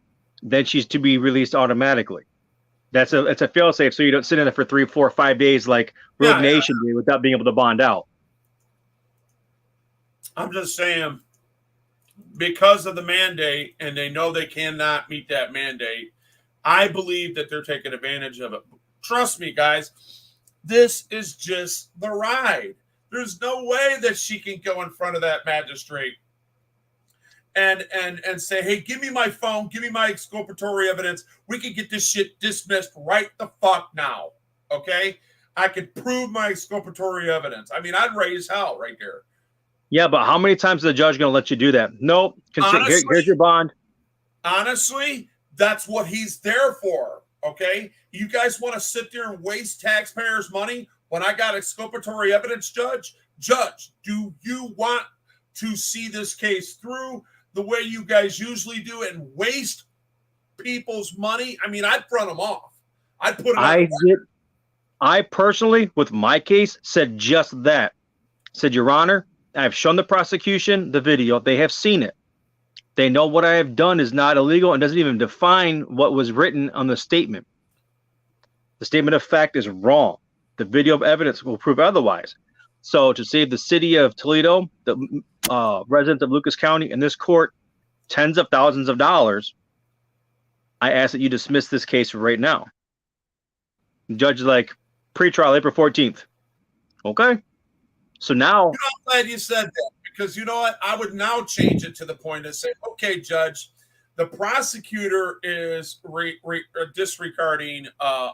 then she's to be released automatically. It's a fail-safe, so you don't sit in there for 3, 4, 5 days like Rogue Nation did without being able to bond out. I'm just saying, because of the mandate, and they know they cannot meet that mandate, I believe that they're taking advantage of it. Trust me, guys, this is just the ride. There's no way that she can go in front of that magistrate and say, hey, give me my phone, give me my exculpatory evidence. We can get this shit dismissed right the fuck now. Okay? I could prove my exculpatory evidence. I mean, I'd raise hell right there. Yeah, but how many times is the judge going to let you do that? Nope. Here's your bond. Honestly, that's what he's there for. Okay? You guys want to sit there and waste taxpayers' money when I got exculpatory evidence, Judge? Judge, do you want to see this case through the way you guys usually do and waste people's money? I mean, I'd front them off. I'd put it I personally, with my case, said just that. Said, Your Honor, I've shown the prosecution the video. They have seen it. They know what I have done is not illegal and doesn't even define what was written on the statement. The statement of fact is wrong. The video of evidence will prove otherwise. So to save the city of Toledo, the residents of Lucas County, and this court tens of thousands of dollars, I ask that you dismiss this case right now. The judge is like, pretrial April 14th. Okay. So now, I'm glad you said that, because you know what? I would now change it to the point and say, okay, Judge, the prosecutor is disregarding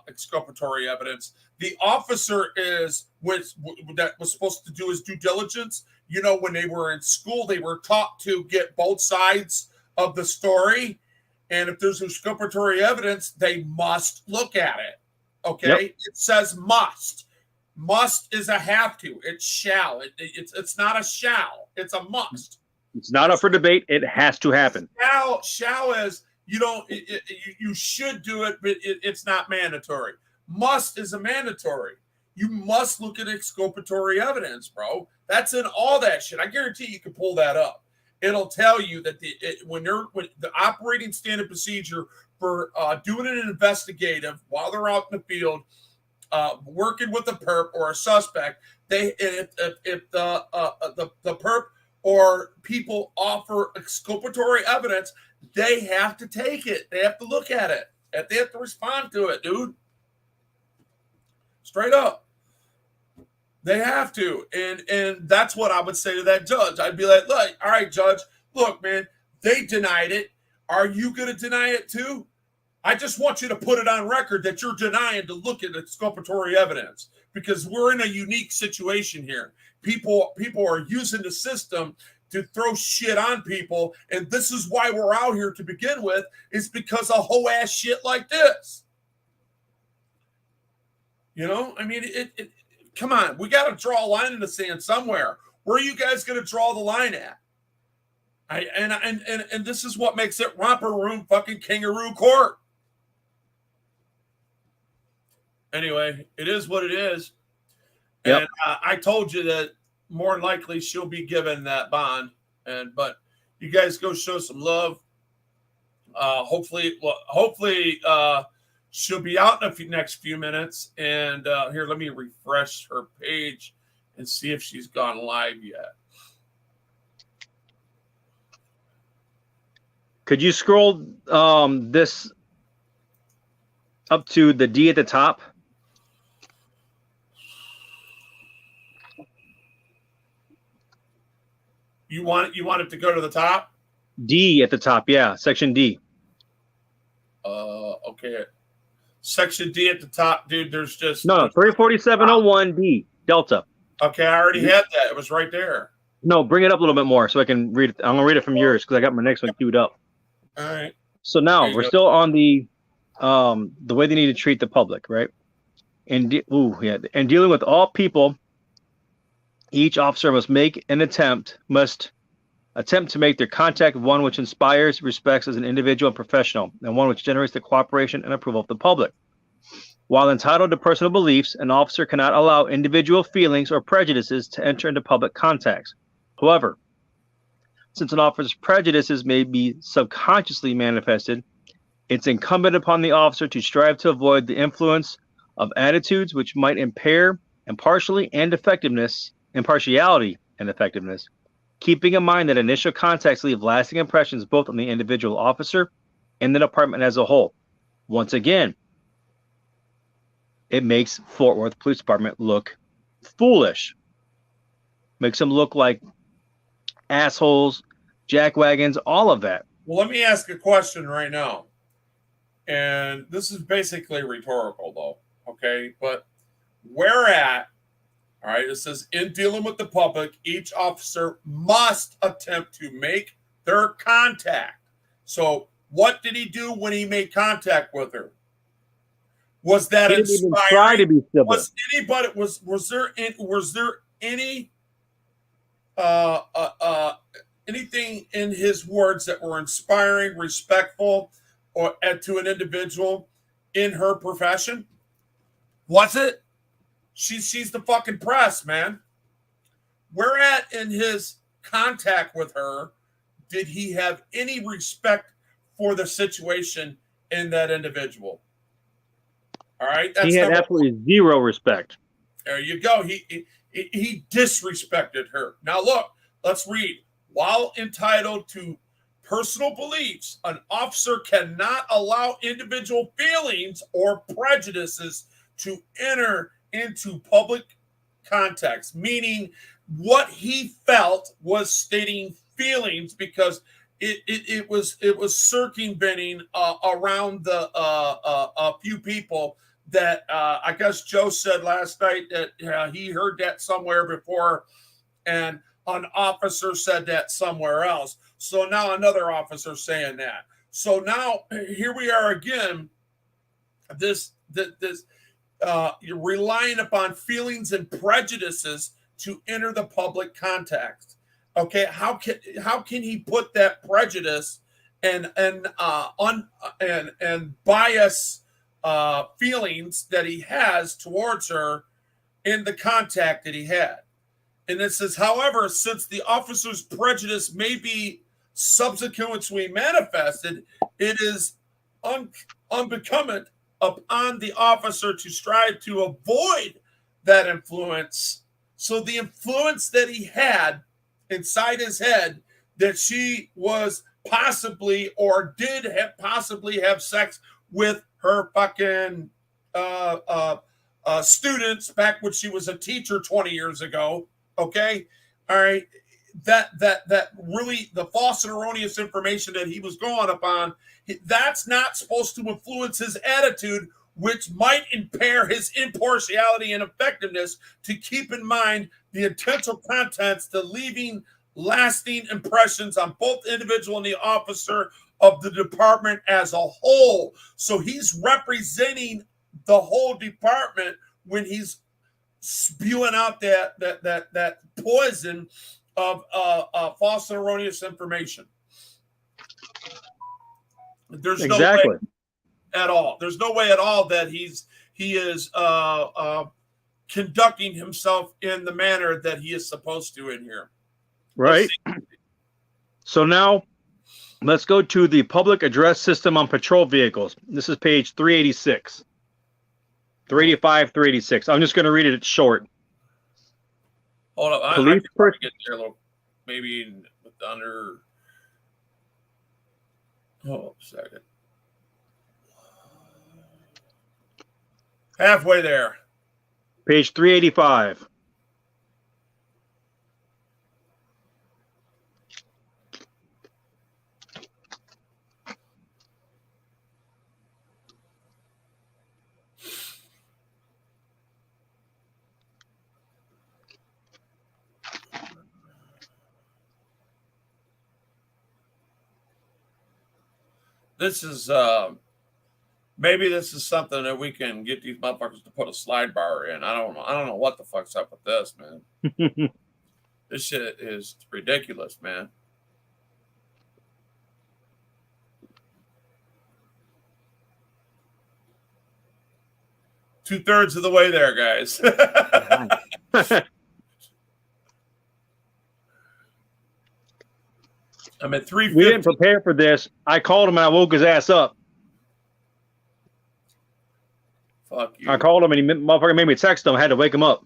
exculpatory evidence. The officer that was supposed to do his due diligence. You know, when they were in school, they were taught to get both sides of the story. And if there's exculpatory evidence, they must look at it. Okay? Yep. It says must. Must is a have to. It's shall. It's not a shall. It's a must. It's not up for debate. It has to happen. Shall is, you don't. You should do it, but it's not mandatory. Must is a mandatory. You must look at exculpatory evidence, bro. That's in all that shit. I guarantee you can pull that up. It'll tell you that when the operating standard procedure for doing an investigative while they're out in the field, working with a perp or a suspect, if the perp or people offer exculpatory evidence, they have to take it. They have to look at it. They have to respond to it, dude. Straight up. They have to. And that's what I would say to that judge. I'd be like, look, all right, Judge, look, man, they denied it. Are you going to deny it too? I just want you to put it on record that you're denying to look at exculpatory evidence, because we're in a unique situation here. People are using the system to throw shit on people, and this is why we're out here to begin with, is because of whole ass shit like this. You know, I mean, come on, we got to draw a line in the sand somewhere. Where are you guys going to draw the line at? And this is what makes it romper room fucking kangaroo court. Anyway, it is what it is. Yep. And I told you that more than likely she'll be given that bond. But you guys go show some love. Hopefully she'll be out in the next few minutes. And here, let me refresh her page and see if she's gone live yet. Could you scroll this up to the D at the top? You want it to go to the top? D at the top, yeah, section D. Okay. Section D at the top, dude. There's just 34701 D Delta. Okay, I already had that. It was right there. No, bring it up a little bit more so I can read it. I'm gonna read it from yours because I got my next one queued up. All right. So now we're still on the the way they need to treat the public, right? And dealing with all people, each officer must attempt to make their contact one which inspires respects as an individual and professional, and one which generates the cooperation and approval of the public. While entitled to personal beliefs, an officer cannot allow individual feelings or prejudices to enter into public contacts. However, since an officer's prejudices may be subconsciously manifested, it's incumbent upon the officer to strive to avoid the influence of attitudes which might impair impartiality and effectiveness, keeping in mind that initial contacts leave lasting impressions both on the individual officer and the department as a whole. Once again, it makes Fort Worth Police Department look foolish. Makes them look like assholes, jackwagons, all of that. Well, let me ask a question right now. And this is basically rhetorical, though. Okay. But where at, all right, it says, in dealing with the public, each officer must attempt to make their contact. So, what did he do when he made contact with her? Was that He didn't even inspiring? try to be civil. Was anybody was there any anything in his words that were inspiring, respectful, or to an individual in her profession? Was it? She's the fucking press, man. Where at in his contact with her did he have any respect for the situation in that individual? All right, he had absolutely zero respect. There you go. He disrespected her. Now look, let's read. While entitled to personal beliefs, an officer cannot allow individual feelings or prejudices to enter into public context, meaning what he felt was stating feelings because it was circumventing around a few people that I guess Joe said last night that he heard that somewhere before, and an officer said that somewhere else. So now another officer saying that. So now here we are again. You're relying upon feelings and prejudices to enter the public context. Okay, how can he put that prejudice and bias feelings that he has towards her in the contact that he had? And it says, however, since the officer's prejudice may be subsequently manifested, it is unbecoming upon the officer to strive to avoid that influence. So the influence that he had inside his head that she was possibly or did possibly have sex with her fucking students back when she was a teacher 20 years ago. Okay. All right. That really the false and erroneous information that he was going upon, that's not supposed to influence his attitude, which might impair his impartiality and effectiveness, to keep in mind the intentional contents to leaving lasting impressions on both the individual and the officer of the department as a whole. So he's representing the whole department when he's spewing out that poison of false and erroneous information. There's no way at all. There's no way at all that he is conducting himself in the manner that he is supposed to in here. Right. So now let's go to the public address system on patrol vehicles. This is page 386. 385, 386. I'm just going to read it short. Hold up. I can probably get there a little, maybe under. Hold up a second. Halfway there. Page 385. This is maybe this is something that we can get these motherfuckers to put a slide bar in. I don't know. I don't know what the fuck's up with this, man. This shit is ridiculous, man. Two-thirds of the way there, guys. I'm at 350. We didn't prepare for this. I called him and I woke his ass up. Fuck you. I called him and motherfucker made me text him. I had to wake him up.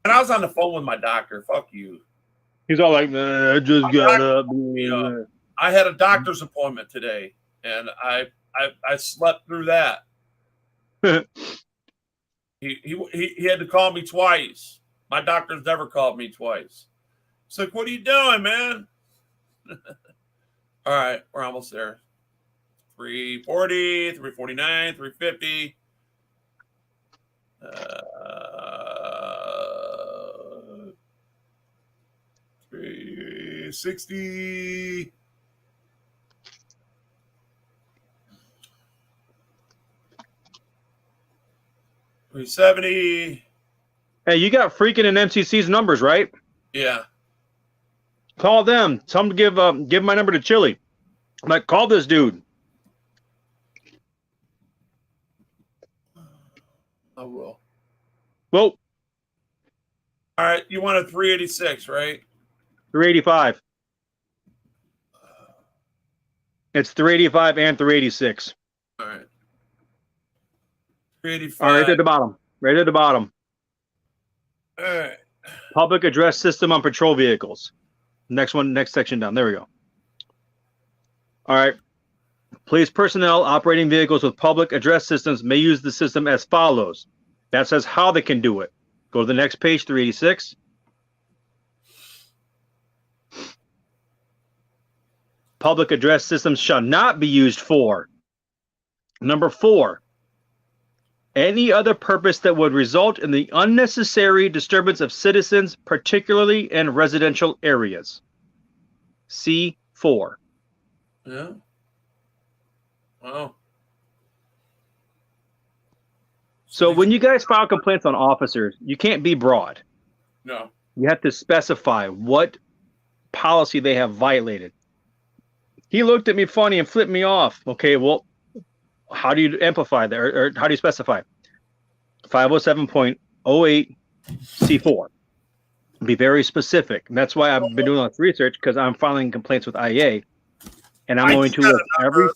And I was on the phone with my doctor. Fuck you. He's all like, I just got up. You know, I had a doctor's appointment today, and I slept through that. He had to call me twice. My doctor's never called me twice. It's like, what are you doing, man? All right, we're almost there. 340, 349, 350. 360. $370. Hey, you got freaking and MCC's numbers, right? Yeah. Call them. Tell them to give my number to Chili. I'm like, call this dude. I will. Well, all right. You want a 386, right? 385. It's 385 and 386. All right. 385. All right, right at the bottom. Right at the bottom. All right. Public address system on patrol vehicles. Next one, next section down. There we go. All right. Police personnel operating vehicles with public address systems may use the system as follows. That says how they can do it. Go to the next page, 386. Public address systems shall not be used for. Number 4. Any other purpose that would result in the unnecessary disturbance of citizens, particularly in residential areas. C4. Yeah. Wow. So when you guys file complaints on officers, you can't be broad. No. You have to specify what policy they have violated. He looked at me funny and flipped me off. Okay, well, how do you amplify that, or how do you specify? 507.08 C4. Be very specific. And that's why I've been doing all this research, because I'm filing complaints with IA, and I'm going to look every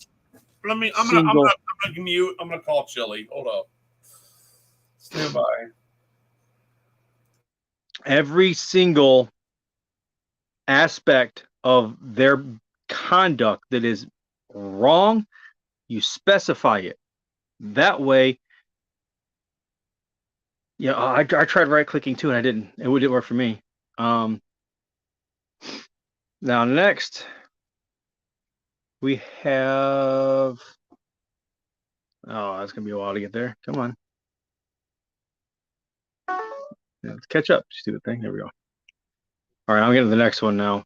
I'm single. gonna mute. I'm gonna call Chili. Hold up. Stand by. Every single aspect of their conduct that is wrong, you specify it. That way, yeah, I tried right clicking too, and I didn't. It didn't work for me. Now next, we have. Oh, that's gonna be a while to get there. Come on, let's catch up. Stupid thing. There we go. All right, I'm getting to the next one now.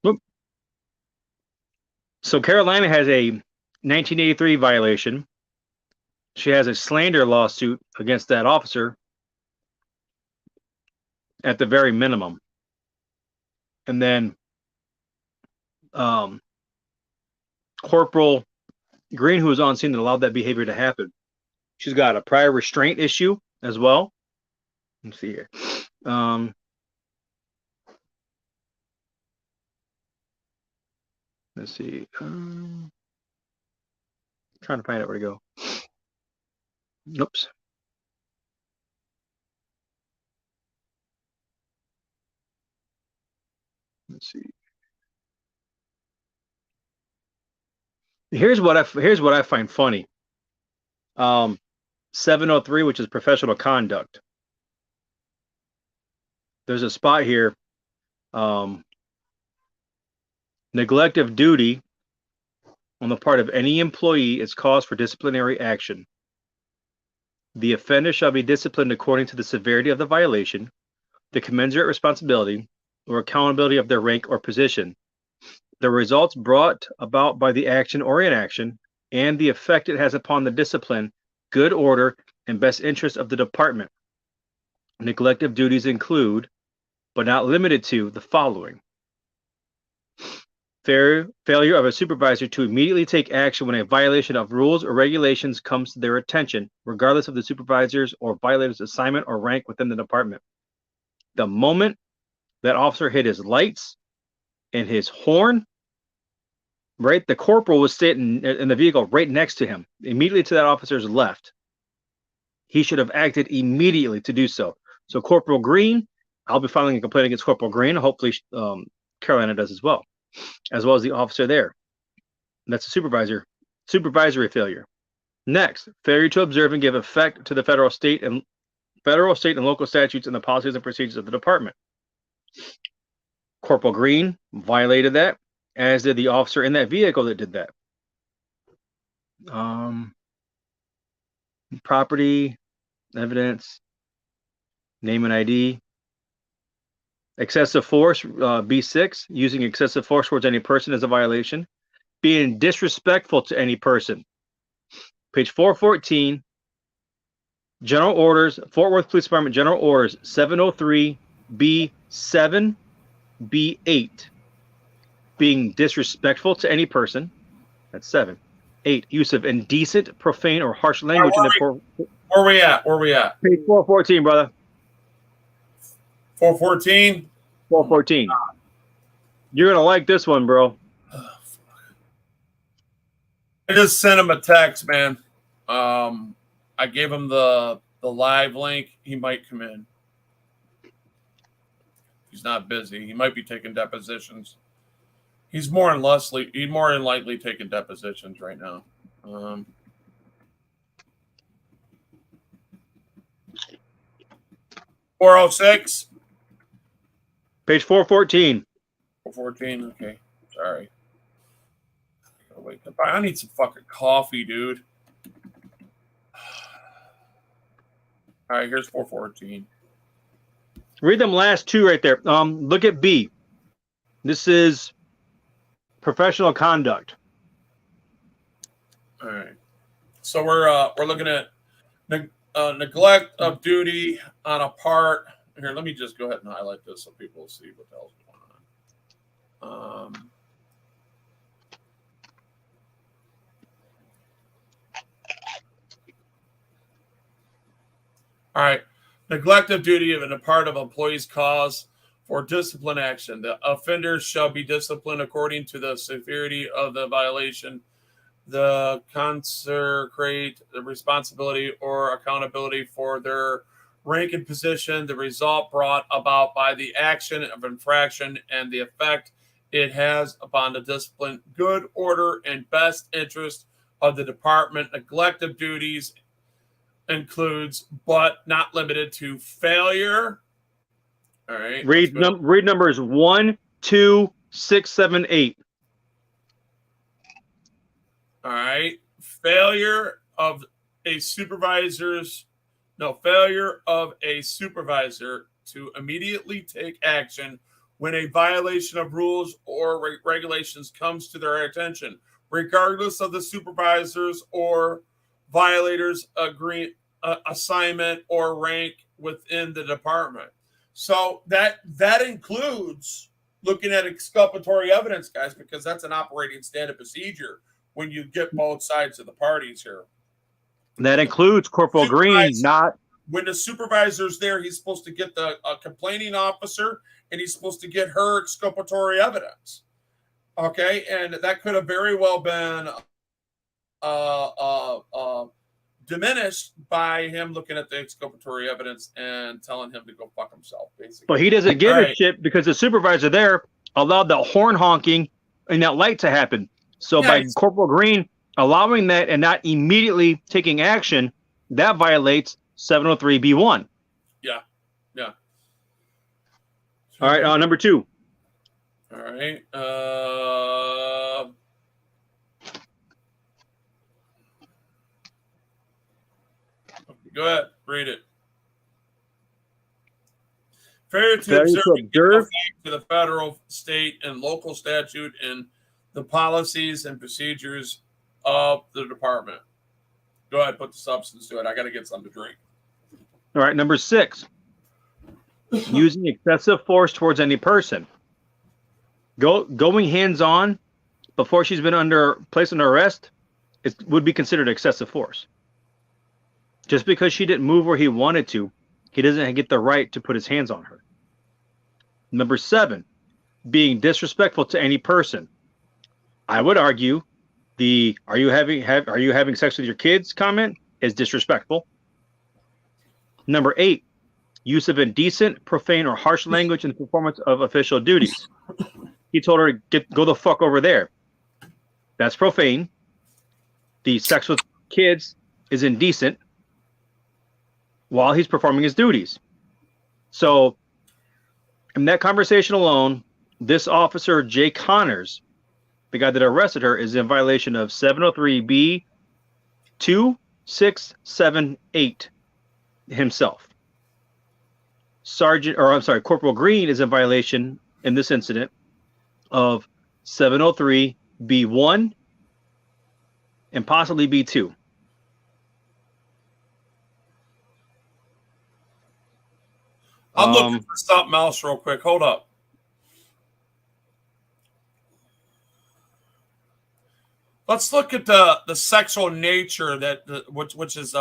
Whoop. So Carolina has a 1983 violation. She has a slander lawsuit against that officer at the very minimum. And then Corporal Green, who was on scene that allowed that behavior to happen, she's got a prior restraint issue as well. Let's see here. Let's see. Trying to find out where to go. Oops. Let's see. Here's what I find funny. 703, which is professional conduct. There's a spot here. Neglect of duty on the part of any employee is cause for disciplinary action. The offender shall be disciplined according to the severity of the violation, the commensurate responsibility, or accountability of their rank or position, the results brought about by the action or inaction, and the effect it has upon the discipline, good order, and best interest of the department. Neglect of duties include, but not limited to, the following: failure of a supervisor to immediately take action when a violation of rules or regulations comes to their attention, regardless of the supervisor's or violator's assignment or rank within the department. The moment that officer hit his lights and his horn, right, the corporal was sitting in the vehicle right next to him, immediately to that officer's left. He should have acted immediately to do so. So Corporal Green, I'll be filing a complaint against Corporal Green. Hopefully Carolina does as well as the officer there. And that's a supervisory failure. Next, failure to observe and give effect to the federal, state, and local statutes and the policies and procedures of the department. Corporal Green violated that, as did the officer in that vehicle that did that. Property, evidence, name and ID. Excessive force, B6, using excessive force towards any person is a violation. Being disrespectful to any person. Page 414, General Orders, Fort Worth Police Department General Orders 703 B7 B8. Being disrespectful to any person. That's 7. 8. Use of indecent, profane, or harsh language. Where we at? Page 414, brother. 414? 414. You're going to like this one, bro. I just sent him a text, man. I gave him the live link. He might come in. He's not busy. He might be taking depositions. He's more than likely taking depositions right now. 406. Page 414. 414. Okay. Sorry. Wait, I need some fucking coffee, dude. All right, here's 414. Read them last two right there. Look at B. This is professional conduct. All right. So we're looking at neglect of duty on a part. Here, let me just go ahead and highlight this so people see what the hell's going on. All right. Neglect of duty of a part of employee's cause for discipline action. The offenders shall be disciplined according to the severity of the violation, the consecrate the responsibility or accountability for their rank and position, the result brought about by the action of infraction, and the effect it has upon the discipline, good order, and best interest of the department. Neglect of duties includes, but not limited to, failure. All right. Read numbers 1, 2, 6, 7, 8. All right. Failure of a supervisor to immediately take action when a violation of rules or regulations comes to their attention, regardless of the supervisor's or violators' assignment or rank within the department. So that includes looking at exculpatory evidence, guys, because that's an operating standard procedure when you get both sides of the parties here. That includes Corporal Green, not... When the supervisor's there, he's supposed to get the complaining officer, and he's supposed to get her exculpatory evidence. Okay, and that could have very well been diminished by him looking at the exculpatory evidence and telling him to go fuck himself, basically. But he doesn't give a shit because the supervisor there allowed the horn honking and that light to happen. So by Corporal Green allowing that and not immediately taking action, that violates 703B1. Yeah. All right, number 2. All right. Go ahead, read it. Failure to Failure observe to and give observe. effect to the federal, state, and local statute and the policies and procedures of the department. Go ahead, put the substance to it. I got to get something to drink. All right, number 6. Using excessive force towards any person. Going hands-on before she's been placed under arrest would be considered excessive force. Just because she didn't move where he wanted to, he doesn't get the right to put his hands on her. Number 7, being disrespectful to any person. I would argue the "Are you having sex with your kids?" comment is disrespectful. Number 8, use of indecent, profane, or harsh language in the performance of official duties. He told her, go the fuck over there. That's profane. The sex with kids is indecent while he's performing his duties. So in that conversation alone, this officer, Jay Connors, the guy that arrested her, is in violation of 703B 2678 himself. Corporal Green is in violation in this incident of 703B1 and possibly B2. I'm looking for something else real quick. Hold up. Let's look at the sexual nature which is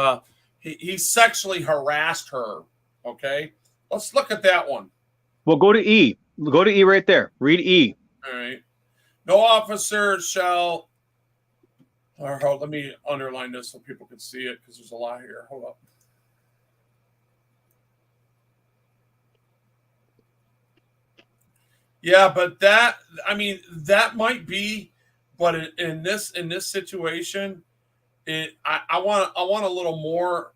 he sexually harassed her. Okay, let's look at that one. Well, go to E. Go to E right there. Read E. All right. No officer shall. Let me underline this so people can see it because there's a lot here. Hold up. Yeah, but that might be, but in this situation, I want a little more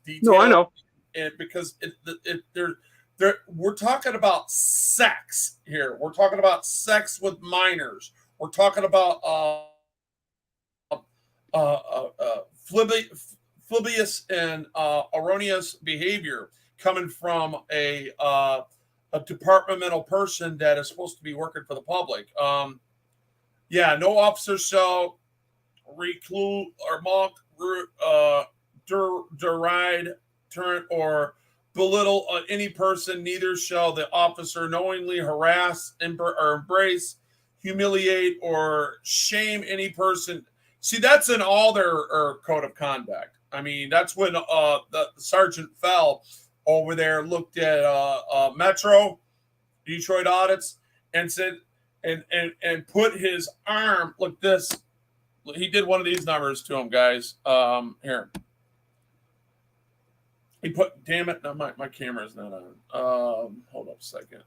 detail. No, I know. Because we're talking about sex here. We're talking about sex with minors. We're talking about flibious and erroneous behavior coming from a departmental person that is supposed to be working for the public. Yeah, no officer shall reclude or mock, deride, turn, or belittle any person. Neither shall the officer knowingly harass, or embrace, humiliate, or shame any person. See, that's in all their code of conduct. I mean, that's when the Sergeant Fell over there looked at Metro Detroit audits and said and put his arm, look this, he did one of these numbers to him, guys. Here. He put, damn it, no, my camera's not on. Hold up a second.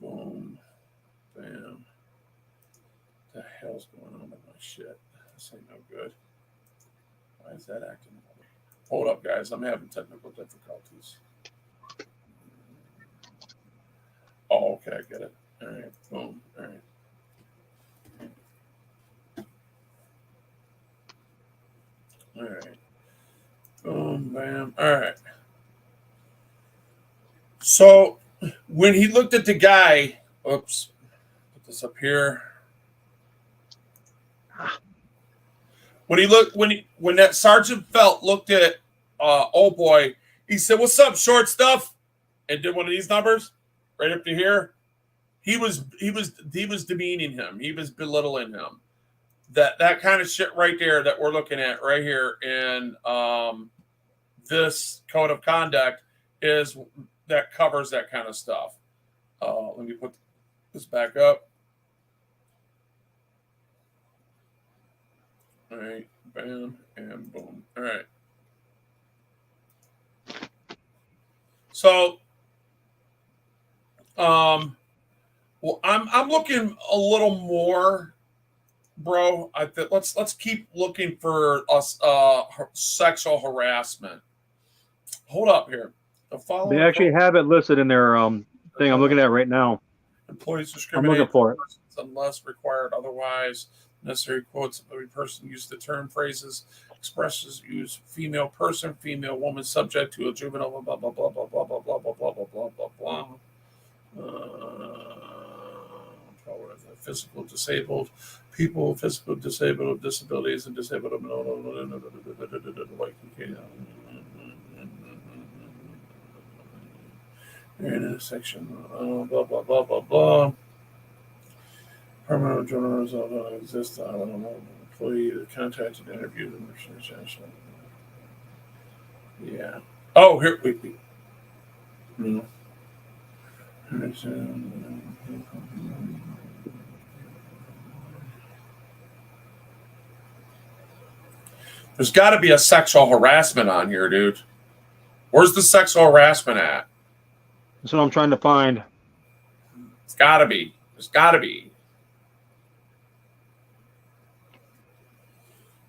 Boom. Bam. What the hell's going on with my shit? This ain't no good. Why is that acting? Hold up, guys. I'm having technical difficulties. Oh, okay, I get it. All right, boom. All right. All right. Boom, bam. All right. So when he looked at the guy, oops, put this up here. When that Sergeant Felt looked at oh boy, he said, "What's up, short stuff?" and did one of these numbers right up to here. He was demeaning him. He was belittling him. That kind of shit right there that we're looking at right here in this code of conduct is that covers that kind of stuff. Let me put this back up. All right, bam and boom. All right. So, well, I'm looking a little more, bro. Let's keep looking for sexual harassment. Hold up here. They actually have it listed in their thing. I'm looking at it right now. Employees I'm discriminate looking for it. unless required otherwise. necessary quotes. Every person use the term, phrases, expresses, use female person, female woman, subject to a juvenile, blah, blah, blah, blah, blah, blah, blah, blah, blah, blah, blah, blah, blah. Physical disabled people, physical disabled, disabilities, and disabled. Intersection, blah, blah, blah, blah, blah. Permanent journals don't exist. I don't know. Employee that contacted, interviewed, and yeah. Oh, here we. No. There's got to be a sexual harassment on here, dude. Where's the sexual harassment at? That's what I'm trying to find. It's got to be. There's got to be.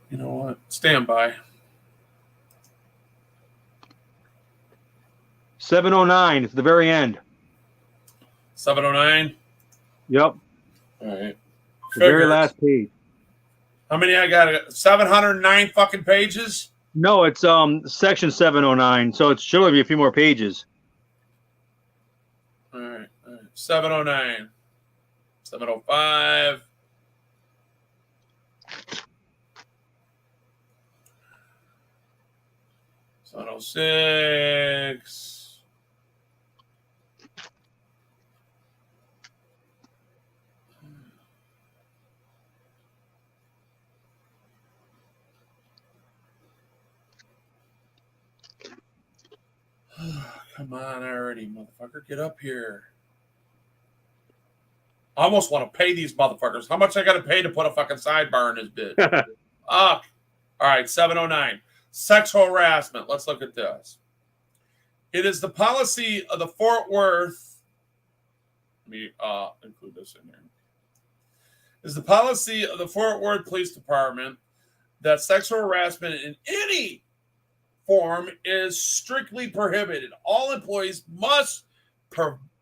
You know what? Stand by. 709. It's the very end. 709. Yep. All right. The very last page. How many I got? 709 fucking pages? No, it's section 709, so it should only be a few more pages. All right. 709. 705. 706. Come on already, motherfucker. Get up here. I almost want to pay these motherfuckers. How much I got to pay to put a fucking sidebar in this bit? All right, 709. Sexual harassment. Let's look at this. It is the policy of the Fort Worth. Let me include this in here. It is the policy of the Fort Worth Police Department that sexual harassment in any form is strictly prohibited. All employees must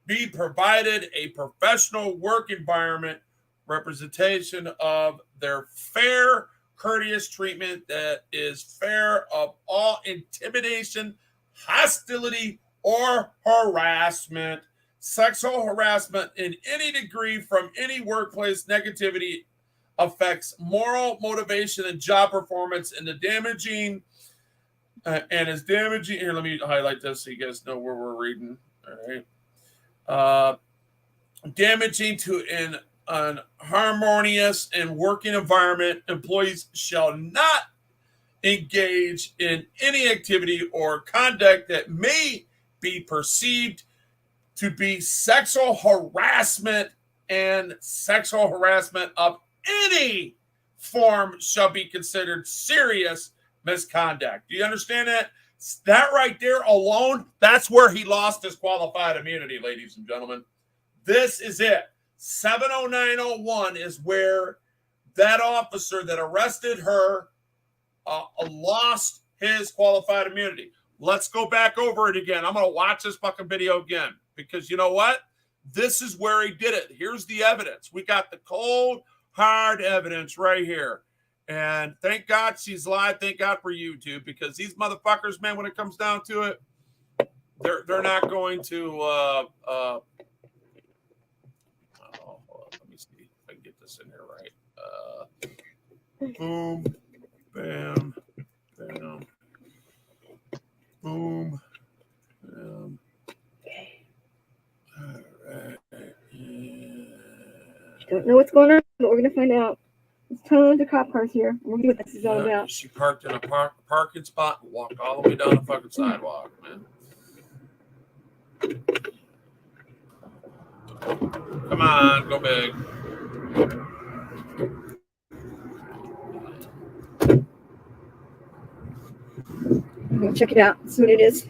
be provided a professional work environment representation of their fair, courteous treatment that is fair of all intimidation, hostility, or harassment. Sexual harassment in any degree from any workplace negativity affects moral motivation and job performance and the damaging and is damaging. Here, let me highlight this so you guys know where we're reading. All right. Damaging to an harmonious and working environment. Employees shall not engage in any activity or conduct that may be perceived to be sexual harassment, and sexual harassment of any form shall be considered serious misconduct. Do you understand that? That right there alone, that's where he lost his qualified immunity, ladies and gentlemen. This is it. 70901 is where that officer that arrested her lost his qualified immunity. Let's go back over it again. I'm going to watch this fucking video again because you know what? This is where he did it. Here's the evidence. We got the cold, hard evidence right here. And thank God she's live. Thank God for YouTube because these motherfuckers, man, when it comes down to it, they're not going to hold on, let me see if I can get this in here right. Boom, bam, bam, boom, bam. All right. Don't know what's going on, but we're gonna find out. There's tons of cop cars here. We'll see what this is all about. She parked in a parking spot and walked all the way down the fucking sidewalk, man. Come on, go big. I'm gonna check it out, see what it is.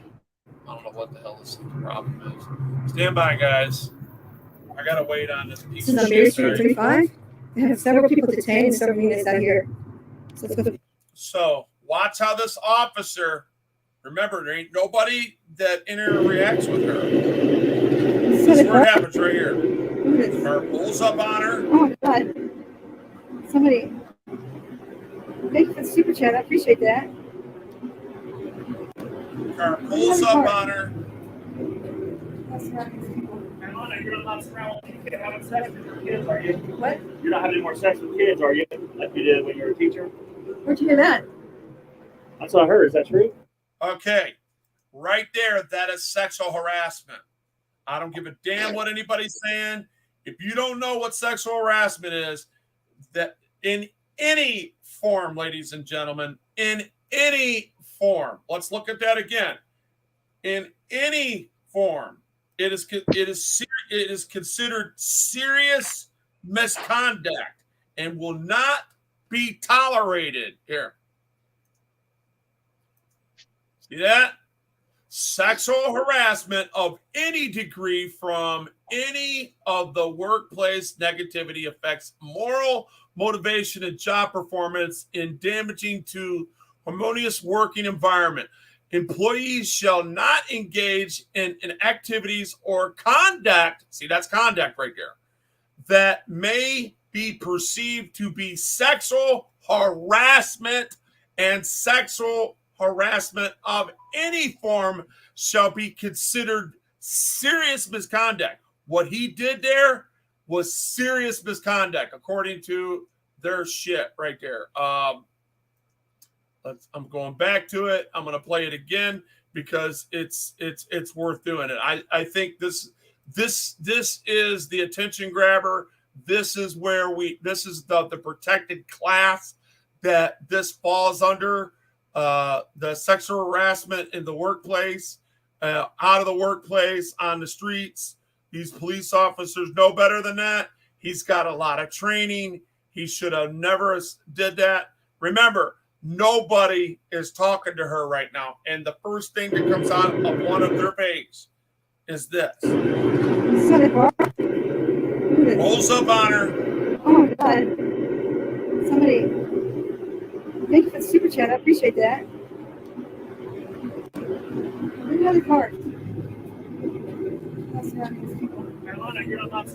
I don't know what the hell this problem is. Stand by, guys. I gotta wait on this piece This is of on Berry shit. Street Sorry. 35. They have several people detained and several units out here. So let's go. So watch how this officer. Remember, there ain't nobody that interacts with her. This is where it happens right here. Her pulls up on her. Oh, God. Somebody, thank you for the super chat. I appreciate that. Car pulls up on her. That's not these people. Carolina, you're not having sex with your kids, are you? What? You're not having any more sex with kids, are you? Like you did when you were a teacher? Where'd you hear that? That's what I heard. Is that true? Okay, right there, that is sexual harassment. I don't give a damn what anybody's saying. If you don't know what sexual harassment is, that in any form, ladies and gentlemen, in any form, let's look at that again. In any form, it is considered serious misconduct and will not be tolerated. Here, see that? Sexual harassment of any degree from any of the workplace negativity affects moral motivation and job performance in damaging to harmonious working environment. Employees shall not engage in activities or conduct, see, that's conduct right there, that may be perceived to be sexual harassment, and sexual harassment of any form shall be considered serious misconduct. What he did there was serious misconduct, according to their shit right there. I'm going back to it. I'm going to play it again because it's worth doing it. I think this is the attention grabber. This is where this is the protected class that this falls under. The sexual harassment in the workplace, out of the workplace, on the streets. These police officers know better than that. He's got a lot of training. He should have never did that. Remember, nobody is talking to her right now. And the first thing that comes out of one of their page is this. Rolls up on her. Oh my God. Somebody, thank you for the super chat. I appreciate that. Where's another card? That's not these people. Carolina, you're not having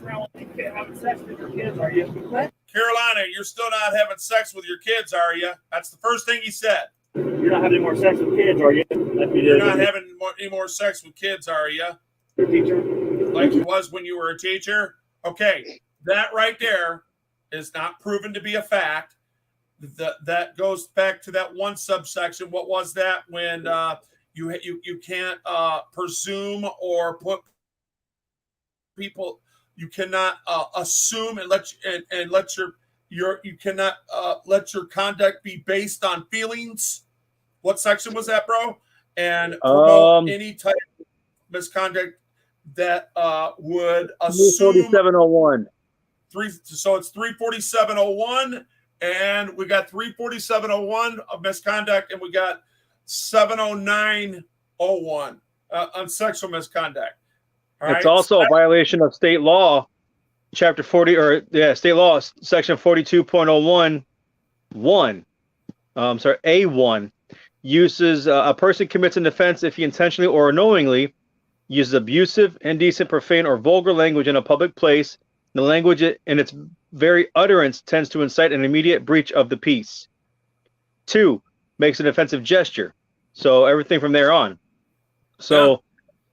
sex with your kids, are you? What? Carolina, you're still not having sex with your kids, are you? That's the first thing he said. You're not having any more sex with kids, are you? Like you You're did not having any more sex with kids, are you? your teacher? Like it was when you were a teacher? Okay, that right there is not proven to be a fact. That goes back to that one subsection. What was that? When you can't presume or put people, you cannot assume and let you cannot let your conduct be based on feelings. What section was that, bro? And promote any type of misconduct that would assume 4701. So it's 34701, and we got 34701 of misconduct, and we got 70901 on sexual misconduct. All It's right? also a violation of state law, chapter 40, state law, section 42.01, A1, uses a person commits an offense if he intentionally or unknowingly uses abusive, indecent, profane, or vulgar language in a public place. The language in its very utterance tends to incite an immediate breach of the peace. 2, makes an offensive gesture. So everything from there on. So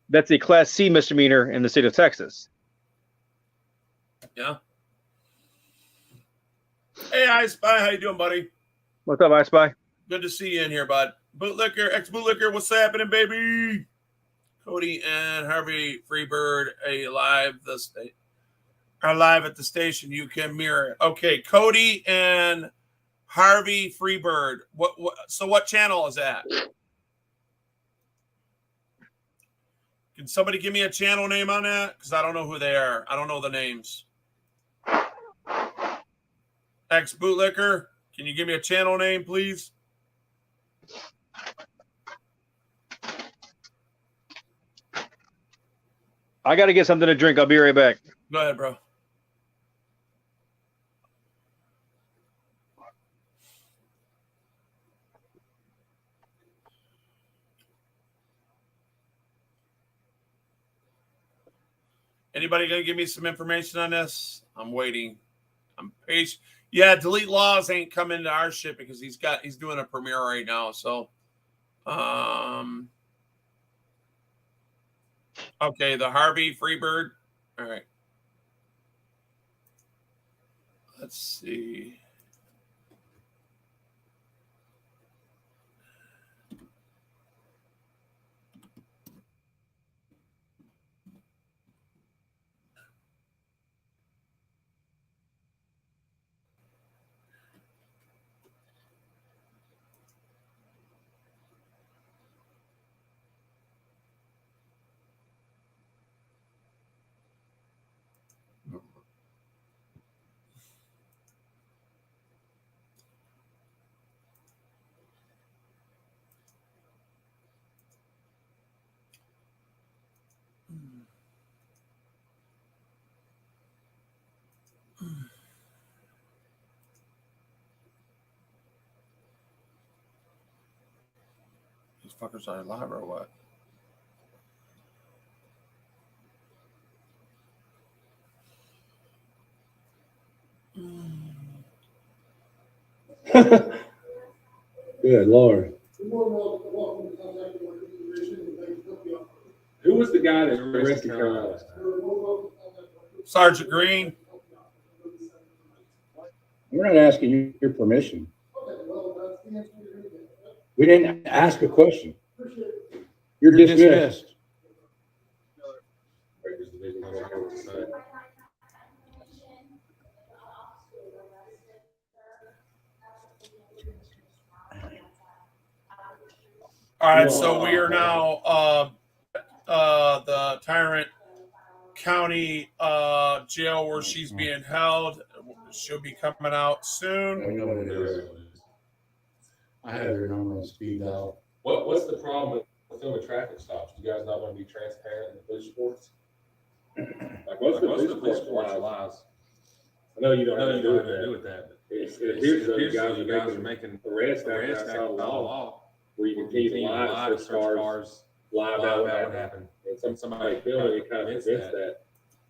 that's a Class C misdemeanor in the state of Texas. Yeah. Hey, I Spy, how you doing, buddy? What's up, I Spy? Good to see you in here, bud. Bootlicker, ex-bootlicker, what's happening, baby? Cody and Harvey Freebird are live at the station. You can mirror it. Okay, Cody and Harvey Freebird. So what channel is that? Can somebody give me a channel name on that? Because I don't know who they are. I don't know the names. Ex-bootlicker, can you give me a channel name, please? I got to get something to drink. I'll be right back. Go ahead, bro. Anybody going to give me some information on this? I'm waiting. I'm patient. Yeah, delete laws ain't coming to our shit because he's doing a premiere right now. So, okay, the Harvey Freebird. All right. Let's see. These fuckers are live or what? Good Lord. Who was the guy that arrested Carolina? Sergeant Green. We're not asking you your permission. We didn't ask a question. You're dismissed. All right, so we are now the Tyrant County jail where she's being held. She'll be coming out soon. I know what it is. I have their number on speed dial. What's the problem with filming traffic stops? You guys not want to be transparent in the police reports? Like what's the police reports lies? I know you don't have anything to do with that. It appears those guys are making arrests outside the law, where you can keep live search cars live out what happened. And somebody filming it kind of prevents that.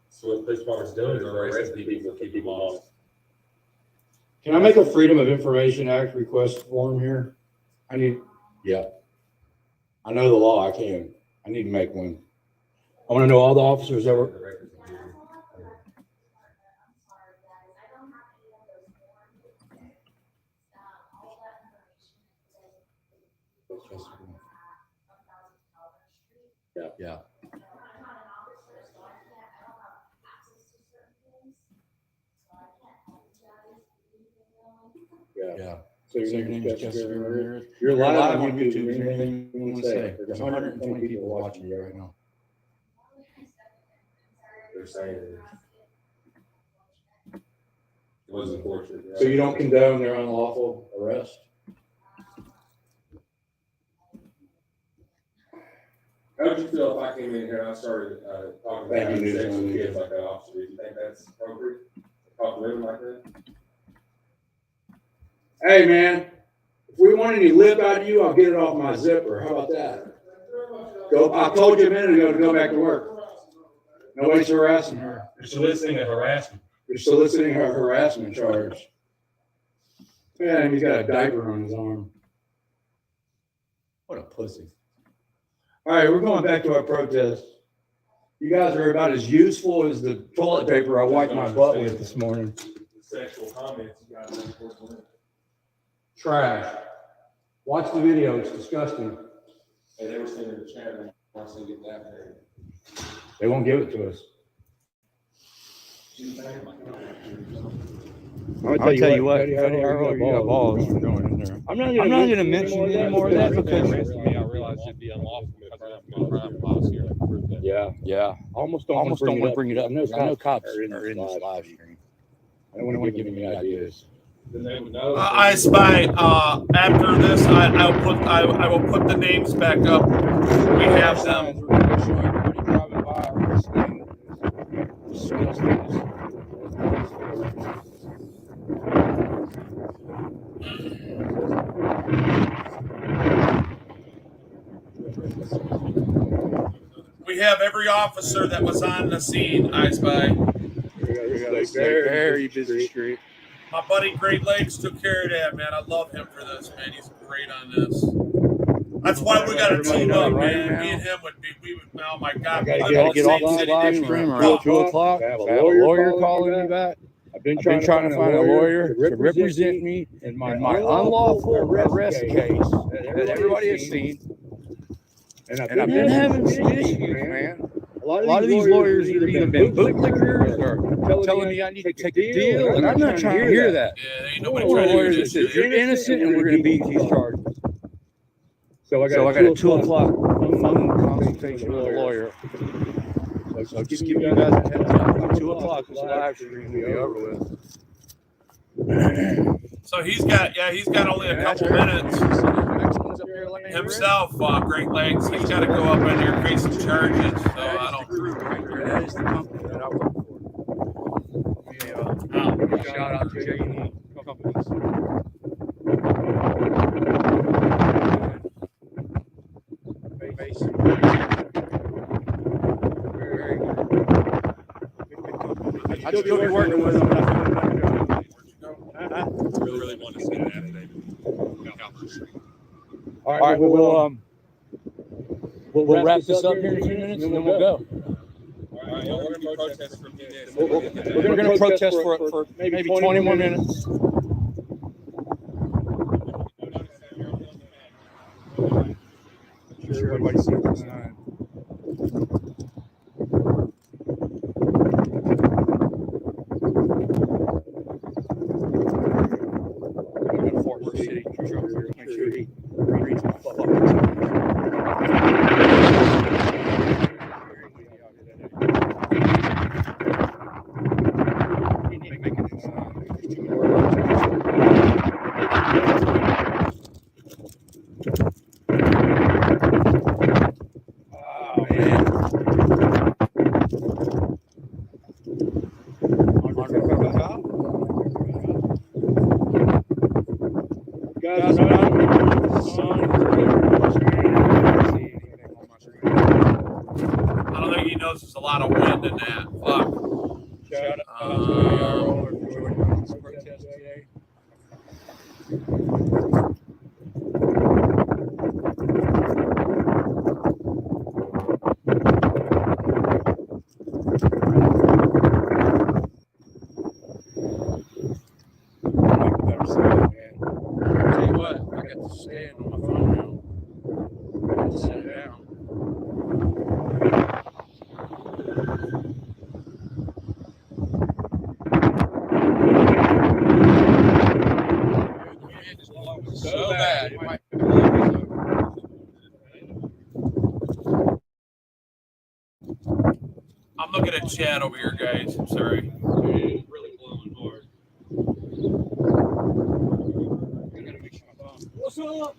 So what the police department's doing is arresting people, keep people lost. Can I make a Freedom of Information Act request form here? Yeah. I know the law, I can. I need to make one. I want to know all the officers that were. Yeah. Yeah. So your name is Jessica Ramirez. You're live on YouTube. Is there anything you want to say? There's 120 people watching you right now. They're saying it wasn't torture. So you don't condone their unlawful arrest? How would you feel if I came in here and I started talking about sex with kids like that, officer? Do you think that's appropriate? Talk to women like that? Hey, man, if we want any lip out of you, I'll get it off my zipper. How about that? I told you a minute ago to go back to work. Nobody's harassing her. You're soliciting a harassment. You're soliciting her harassment charge. Yeah, and he's got a diaper on his arm. What a pussy. All right, we're going back to our protest. You guys are about as useful as the toilet paper I wiped my butt with this morning. Sexual comments you guys make. Trash. Watch the video, it's disgusting. Hey, they were saying in the chat room, once they get that there. They won't give it to us. I'll tell you what, you got balls for going in there. I'm not going to mention any more of that because I realized it'd be unlawful because I'm going to policy here. yeah. Almost don't want to bring it up. I know cops are in this live stream. I don't want to give any ideas. I spy. After this, I will put the names back up. We have them. We have every officer that was on the scene. I spy. Very busy street. My buddy Great Lakes took care of that, man. I love him for this, man. He's great on this. That's why we got to team up, man. Me and him would be. We would. Oh my God. I gotta get off this live stream around 2 o'clock. I have a lawyer calling me back. I've been trying to find a lawyer to represent me in my unlawful arrest case that everybody has seen. And I've been having some issues, man. A lot of these lawyers have either been bootlickers or telling me I need to take a deal, and I'm not trying to hear that. Yeah, there ain't I nobody want a trying lawyer to do that says this. you're innocent and we're going to beat these charges. So I got a 2 o'clock phone consultation with a lawyer. So just give you guys a heads up. By 2 o'clock, this live stream will be over with. So he's got only a couple minutes himself. Great Lakes. He's got to go up in there facing charges. So I don't. That is the company that I work for. Shout out to J&E Companies. I'd still be working with them. I really want to see that affidavit. All right, we'll wrap this up here in a few minutes and then we'll go. All right, we're going to protest for a few minutes. We're going to protest for maybe 20 more minutes. I'm sure everybody sees what's going on. I don't think he knows there's a lot of wind in that. Fuck. Shout out to y'all for joining this protest today. Tell you what, I got to stand on my phone now. I got to sit it down. So bad. It might I'm looking at Chad over here, guys. I'm sorry. It's really blowing hard. What's up?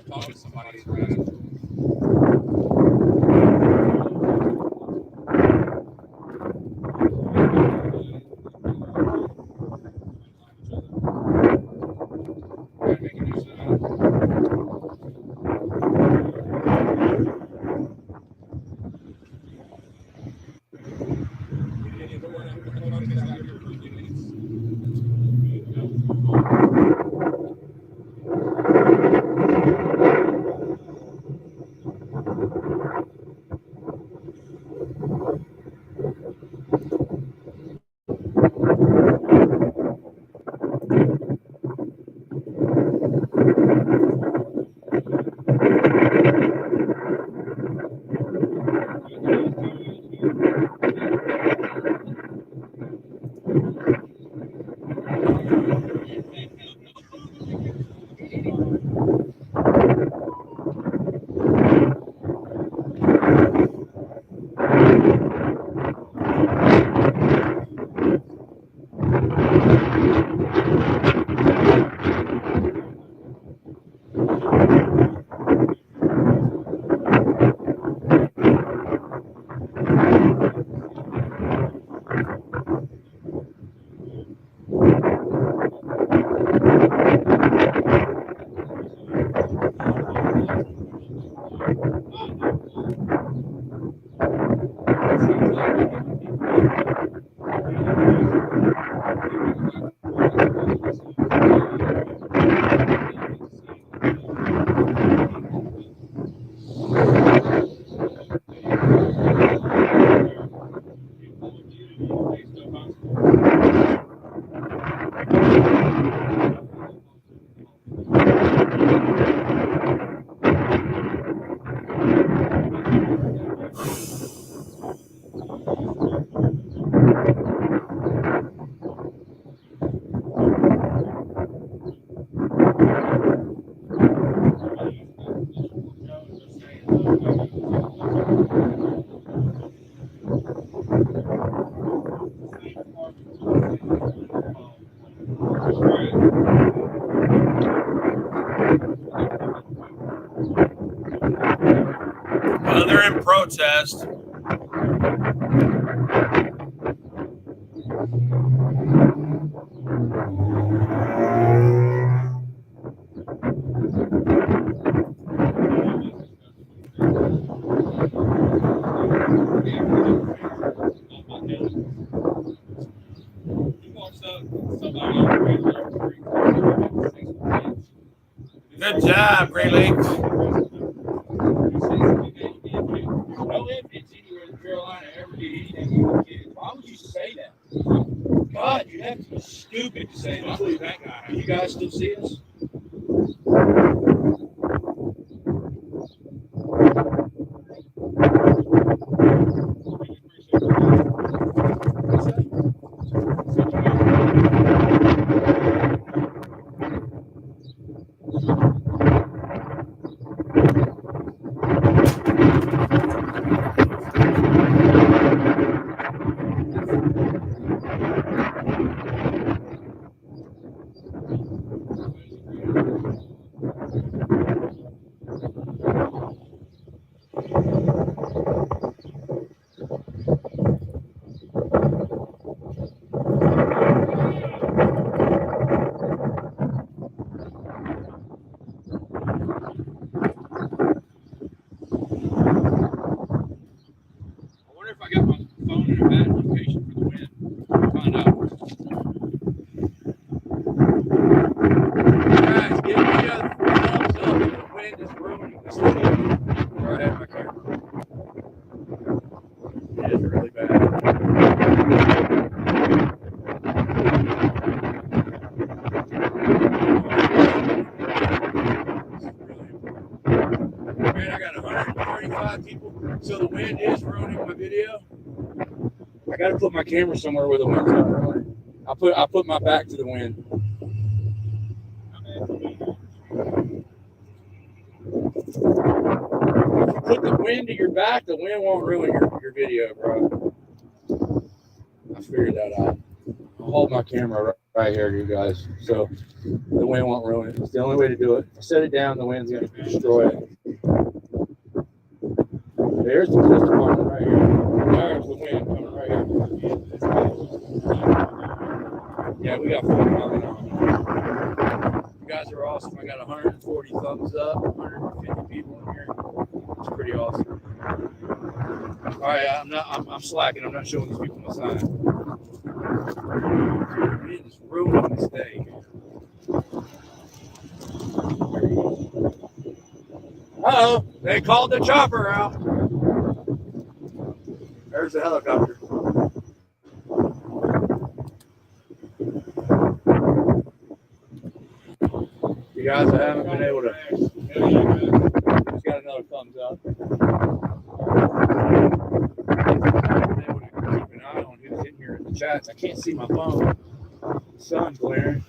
Talk to somebody. They're in protest. Good job, Great Lakes. No evidence anywhere in Carolina ever did anything with kids. Why would you say that? God, you have to be stupid to say that. Can you guys still see us? So the wind is ruining my video. I got to put my camera somewhere where the wind's not ruining. I put my back to the wind. If you put the wind to your back, the wind won't ruin your video, bro. I figured that out. I'll hold my camera right here, you guys, so the wind won't ruin it. It's the only way to do it. If I set it down, the wind's going to destroy it. There's the police department right here. There's the wind coming right here. Yeah, we got fun coming on. You guys are awesome. I got 140 thumbs up, 150 people in here. It's pretty awesome. All right, I'm slacking. I'm not showing these people my sign. It is ruining this day. Uh-oh, they called the chopper out. There's the helicopter. You guys haven't been able to. Just got another thumbs up. I've been able to keep an eye on who's in here in the chats. I can't see my phone. The sun's glaring.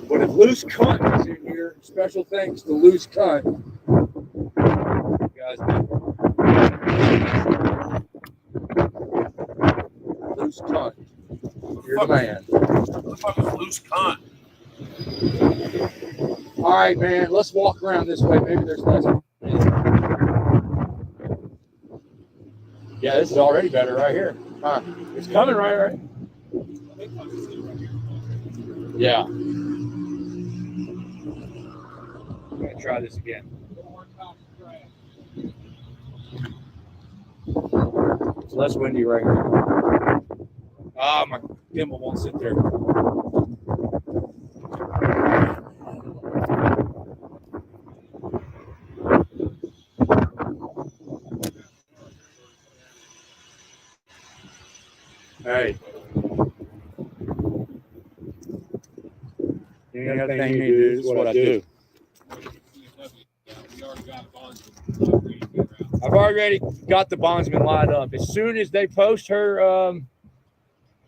But if Loose Cunt is in here, special thanks to Loose Cunt. You guys know. Loose Cunt. You're the man. What the fuck is Loose Cunt? All right, man. Let's walk around this way. Maybe there's less. Yeah, this is already better right here. It's coming right. Yeah. I'm going to try this again. It's less windy right here. Ah, my gimbal won't sit there. Hey. You got a thing you do. This is what I do. I've already got the bondsman lined up. As soon as they post her,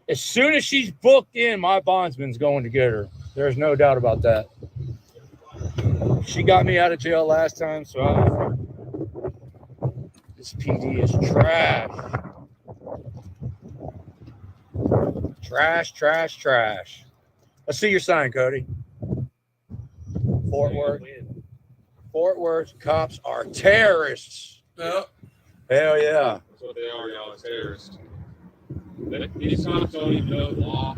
as soon as she's booked in, my bondsman's going to get her. There's no doubt about that. She got me out of jail last time, so this PD is trash. Trash. Let's see your sign, Cody. Fort Worth cops are terrorists. Yeah. Hell yeah. That's what they are, y'all. It's terrorists. These cops don't even know the law.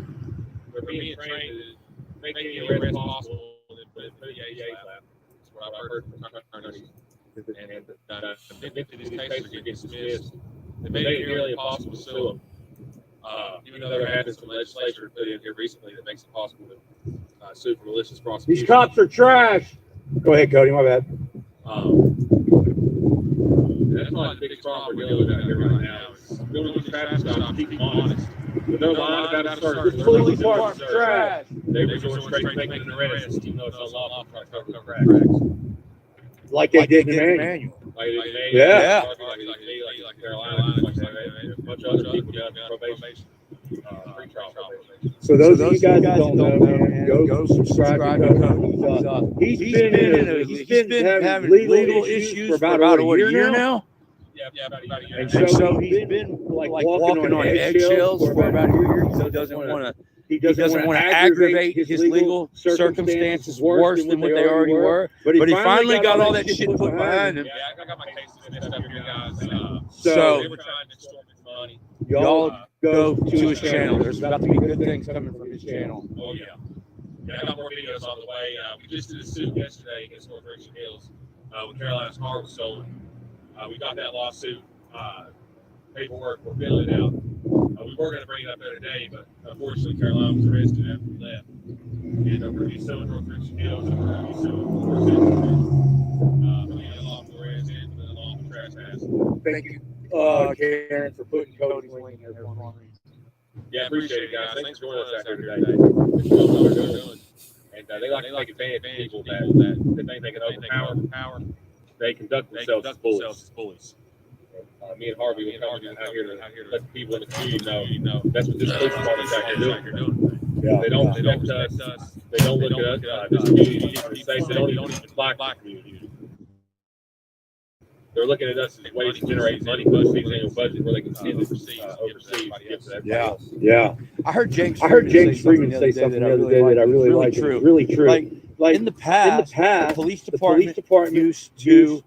They're being trained to make any arrest possible and then put it in the AA lab. That's what I've heard from attorneys. And these cases are getting dismissed. They made it nearly impossible to sue them. Even though there has been some legislation put in here recently that makes it possible to sue for malicious prosecution. These cops are trash. Go ahead, Cody. My bad. That's probably the biggest problem we're dealing with out here right now. Is building these traffic stops, keep them honest. But they're lying about a search. This police department's trash. They resort straight to making an arrest, even though it's unlawful to try to cover cracks. Like they did in the manual. Like Yeah. Like Carolina, like a bunch of other people got probation, pre-trial probation. So those of you guys that don't know, man, go subscribe to Cody. He's been having legal issues for about a year now. Yeah, about a year. And so he's been like walking on eggshells for about a year. He doesn't want to aggravate his legal circumstances worse than what they already were. But he finally got all that shit put behind him. Yeah, I got my cases mixed up here, guys. So they were trying to extort his money. y'all go to his channel. There's about to be good things coming from his channel. Oh yeah. Yeah, I got more videos on the way. We just did a suit yesterday against North Richmond Hills when Carolina's car was stolen. We got that lawsuit paperwork. We're filling it out. We were going to bring it up there today, but unfortunately Carolina was arrested after we left. And we're going to be suing North Richmond Hills, and we're going to be suing North Richmond unlawful arrest and unlawful trespass. Thank you, Karen, for putting Cody's link in there for me. Yeah, appreciate it, guys. Thanks for joining us out here today. It's what they're doing. And they like to take advantage of people that think they can overpower. They conduct themselves as bullies. Me and Harvey were out here to let the people in the community know that's what this police department's out here doing. Yeah. They don't protect us. They don't look at us. This community is safe. They don't even like the community. They're looking at us as ways to generate money, boost these annual budget where they can send it overseas. Yeah. I heard James Freeman say something the other day that I really liked. It's really true. Like in the past, the police department used to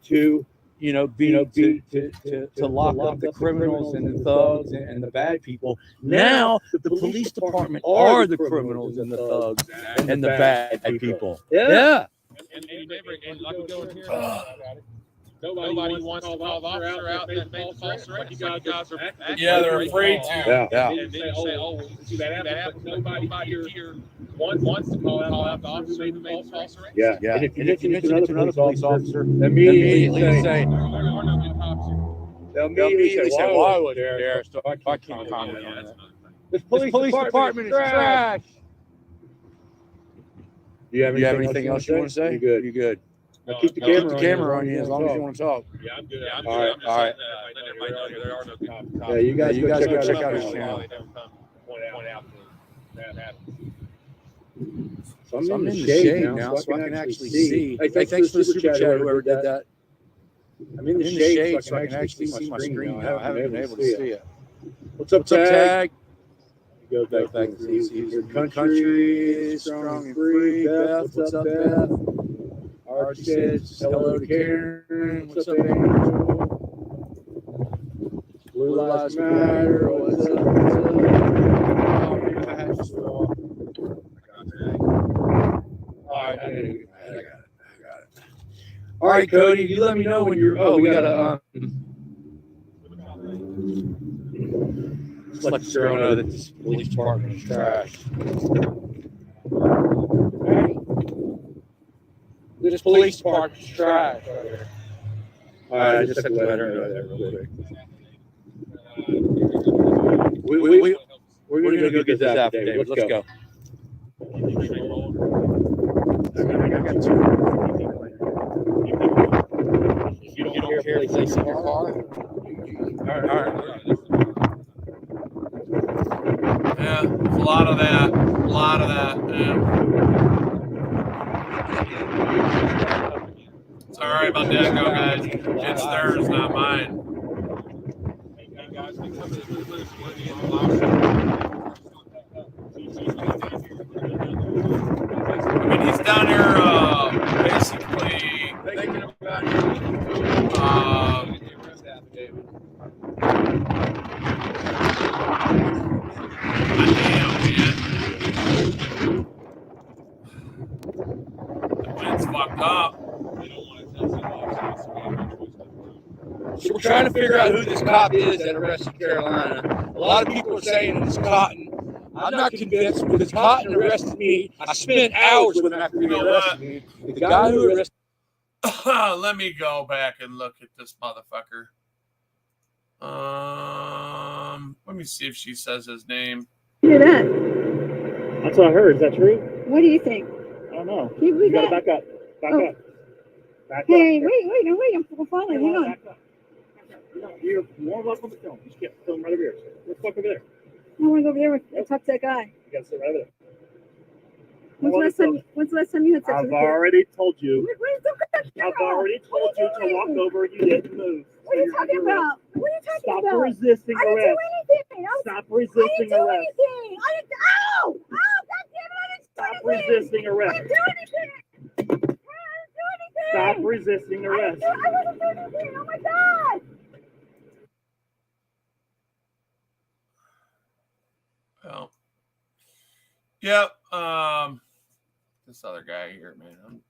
lock up the criminals and the thugs and the bad people. Now the police department are the criminals and the thugs and the bad people. Yeah. And remember, and like we go in here, nobody wants to call the officer out that made the false arrest. You guys are Yeah, they're afraid to. Yeah. And then you say, oh, see that happen, but nobody here wants to call out the officer who made the false arrest. Yeah. And if you mention it to another police officer, immediately say, There are no good cops here. they'll immediately say, why would there? So I can't comment on that. This police department is trash. Do you have anything else you want to say? You good. Now keep the camera on you as long as you want to talk. Yeah, I'm good. All right. Let everybody know there are no good cops. Yeah, you guys go check out his channel. They never come point out that happens. So I'm in the shade now, so I can actually see. Hey, thanks for the super chat, whoever did that. I'm in the shade, so I can actually see my screen now. I haven't been able to see it. What's up, Tag? Go back and see your country is strong and free. Beth, what's up, Beth? Archie says hello to Karen. What's up, Angel? Blue Lives Matter. What's up? Oh, maybe my hat's just off. All right, I got it. All right, Cody, you let me know when you're. Oh, we gotta. Just let the girl know that this police department is trash. This police department is trash. All right, I just have to let her know that real quick. We're gonna go get this affidavit. Let's go. I got two. You don't care if they see your car? All right. Yeah, it's a lot of that. Yeah. Sorry about that, go guys. It's theirs, not mine. I mean, he's down here basically So we're trying to figure out who this cop is that arrested Carolina. A lot of people are saying it's Cotton. I'm not convinced because Cotton arrested me. I spent hours with him after he arrested me. The guy who arrested let me go back and look at this motherfucker. Let me see if she says his name. Hear that? That's what I heard. Is that true? What do you think? I don't know. Can you believe You gotta that? back up. Back Oh. up. Back Hey, up. wait, I'm following. Hang on. Back up. No, you're more welcome on the film. You just can't film right over here. Let's fuck over there. I want to go over there and talk to that guy. You gotta sit right over there. When's the last time you had sex I've with a kid? already told you. I've I've already told you to walk over. You didn't move. What are you talking about? What are you talking Stop about? resisting I didn't do arrest. anything. Stop I resisting didn't do arrest. anything. I didn't. Ow! God damn it! I didn't do Stop anything. resisting I arrest. didn't do anything. I didn't do anything. Stop resisting arrest. I wasn't doing anything. Oh my God! Well, yep. This other guy here, man.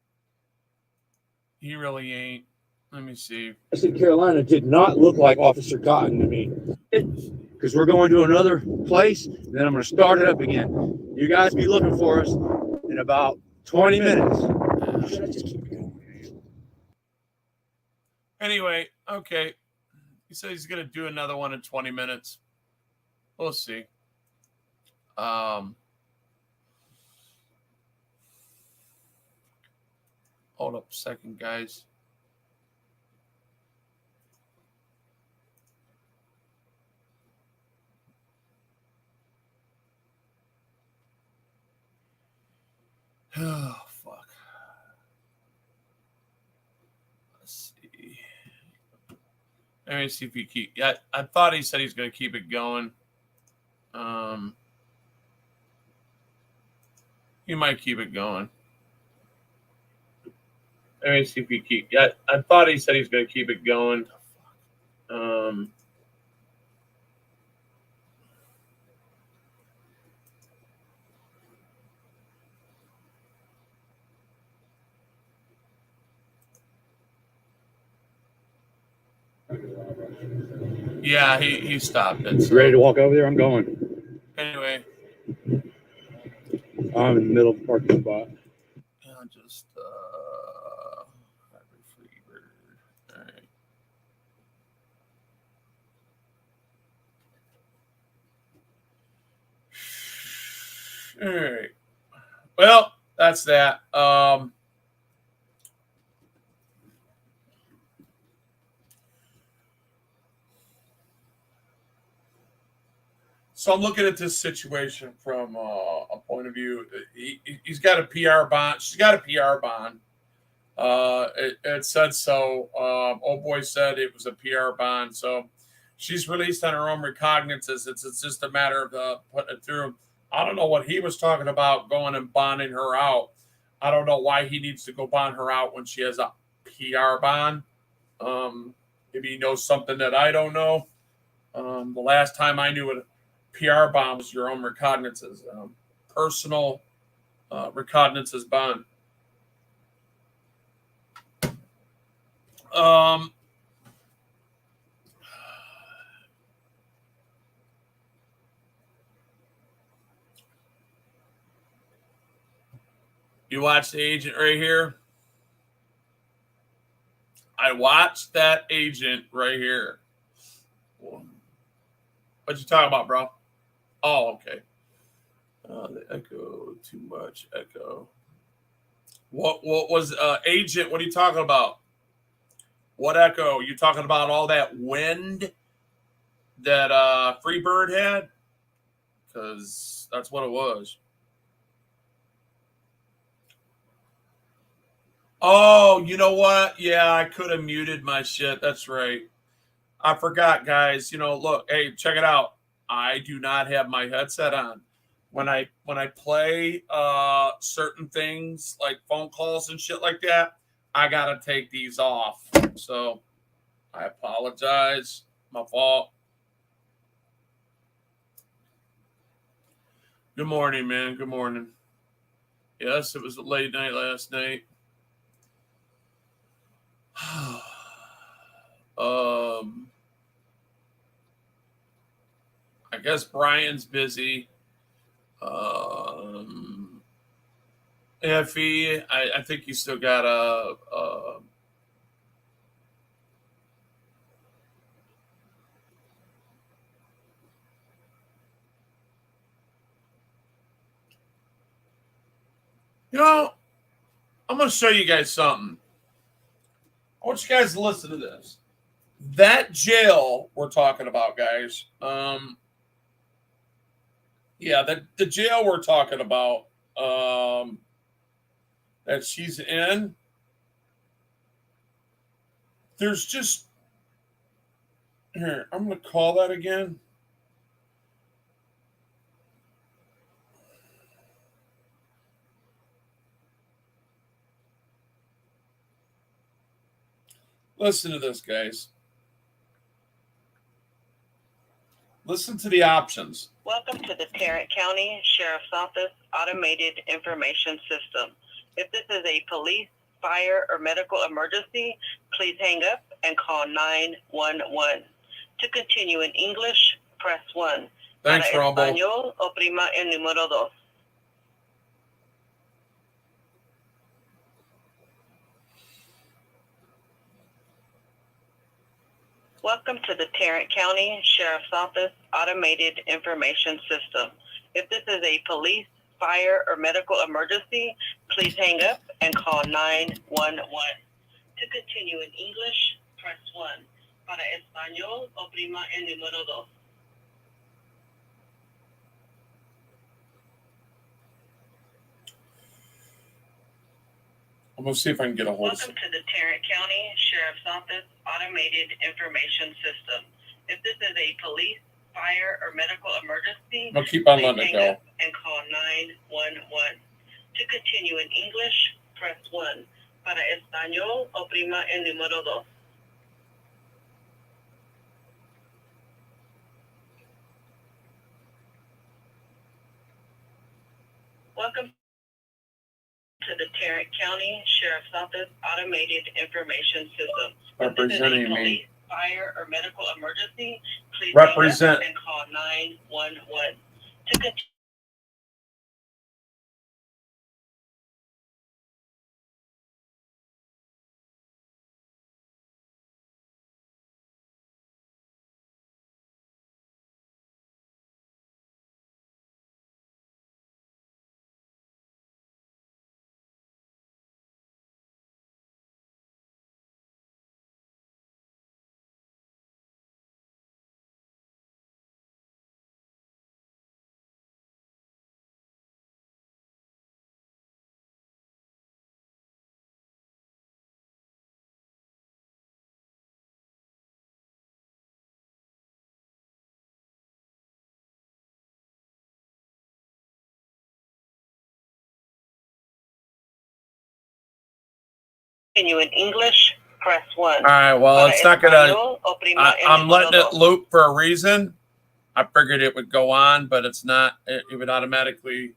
He really ain't. Let me see. Carolina did not look like Officer Cotton to me. Because we're going to another place, and then I'm going to start it up again. You guys be looking for us in about 20 minutes. Should I just keep it going? Anyway, okay. He said he's gonna do another one in 20 minutes. We'll see. Hold up a second, guys. Oh, fuck. Let's see. Let me see if he keep. Yeah, I thought he said he's going to keep it going. He might keep it going. Let me see if he keep. Yeah, I thought he said he's going to keep it going. Yeah, he stopped it. So. You ready to walk over there? I'm going. Anyway, I'm in the middle of the parking spot. I'll just free bird. All right. All right. Well, that's that. So I'm looking at this situation from a point of view. He's got a PR bond. She's got a PR bond. It said so. Old boy said it was a PR bond. So she's released on her own recognizances. It's just a matter of putting it through. I don't know what he was talking about going and bonding her out. I don't know why he needs to go bond her out when she has a PR bond. Maybe he knows something that I don't know. The last time I knew it, PR bond was your own recognizances, personal recognizances bond. You watch the agent right here? I watched that agent right here. What you talking about, bro? Oh, okay. The echo, too much echo. What was agent? What are you talking about? What echo? You talking about all that wind that Freebird had? Because that's what it was. Oh, you know what? Yeah, I could have muted my shit. That's right. I forgot, guys. Look, hey, check it out. I do not have my headset on. When I play certain things like phone calls and shit like that, I gotta take these off. So I apologize. My fault. Good morning, man. Good morning. Yes, it was a late night last night. I guess Brian's busy. Iffy. I think he's still got a you know, I'm going to show you guys something. I want you guys to listen to this. That jail we're talking about, guys. Yeah, the jail we're talking about that she's in. There's just here. I'm going to call that again. Listen to this, guys. Listen to the options. Welcome to the Tarrant County Sheriff's Office Automated Information System. If this is a police, fire, or medical emergency, please hang up and call 911. To continue in English, press 1. Thanks, Para Rumble. español, oprima el número 2. Welcome to the Tarrant County Sheriff's Office Automated Information System. If this is a police, fire, or medical emergency, please hang up and call 911. To continue in English, press 1. Para español, oprima el número 2. I'm going to see if I can get a hold of Welcome to the Tarrant County Sheriff's Office Automated Information System. If this is a police, fire, or medical emergency, I'll keep on please letting it hang go. up and call 911. To continue in English, press 1. Para español, oprima el número 2. Welcome to the Tarrant County Sheriff's Office Automated Information System. If this is a Representing police, me. fire, or medical emergency, please Represent. hang up and call 911. To continue in English, press 1. All right, well, Para it's not going to. español, oprima el I'm letting número it 2. loop for a reason. I figured it would go on, but it's not. It would automatically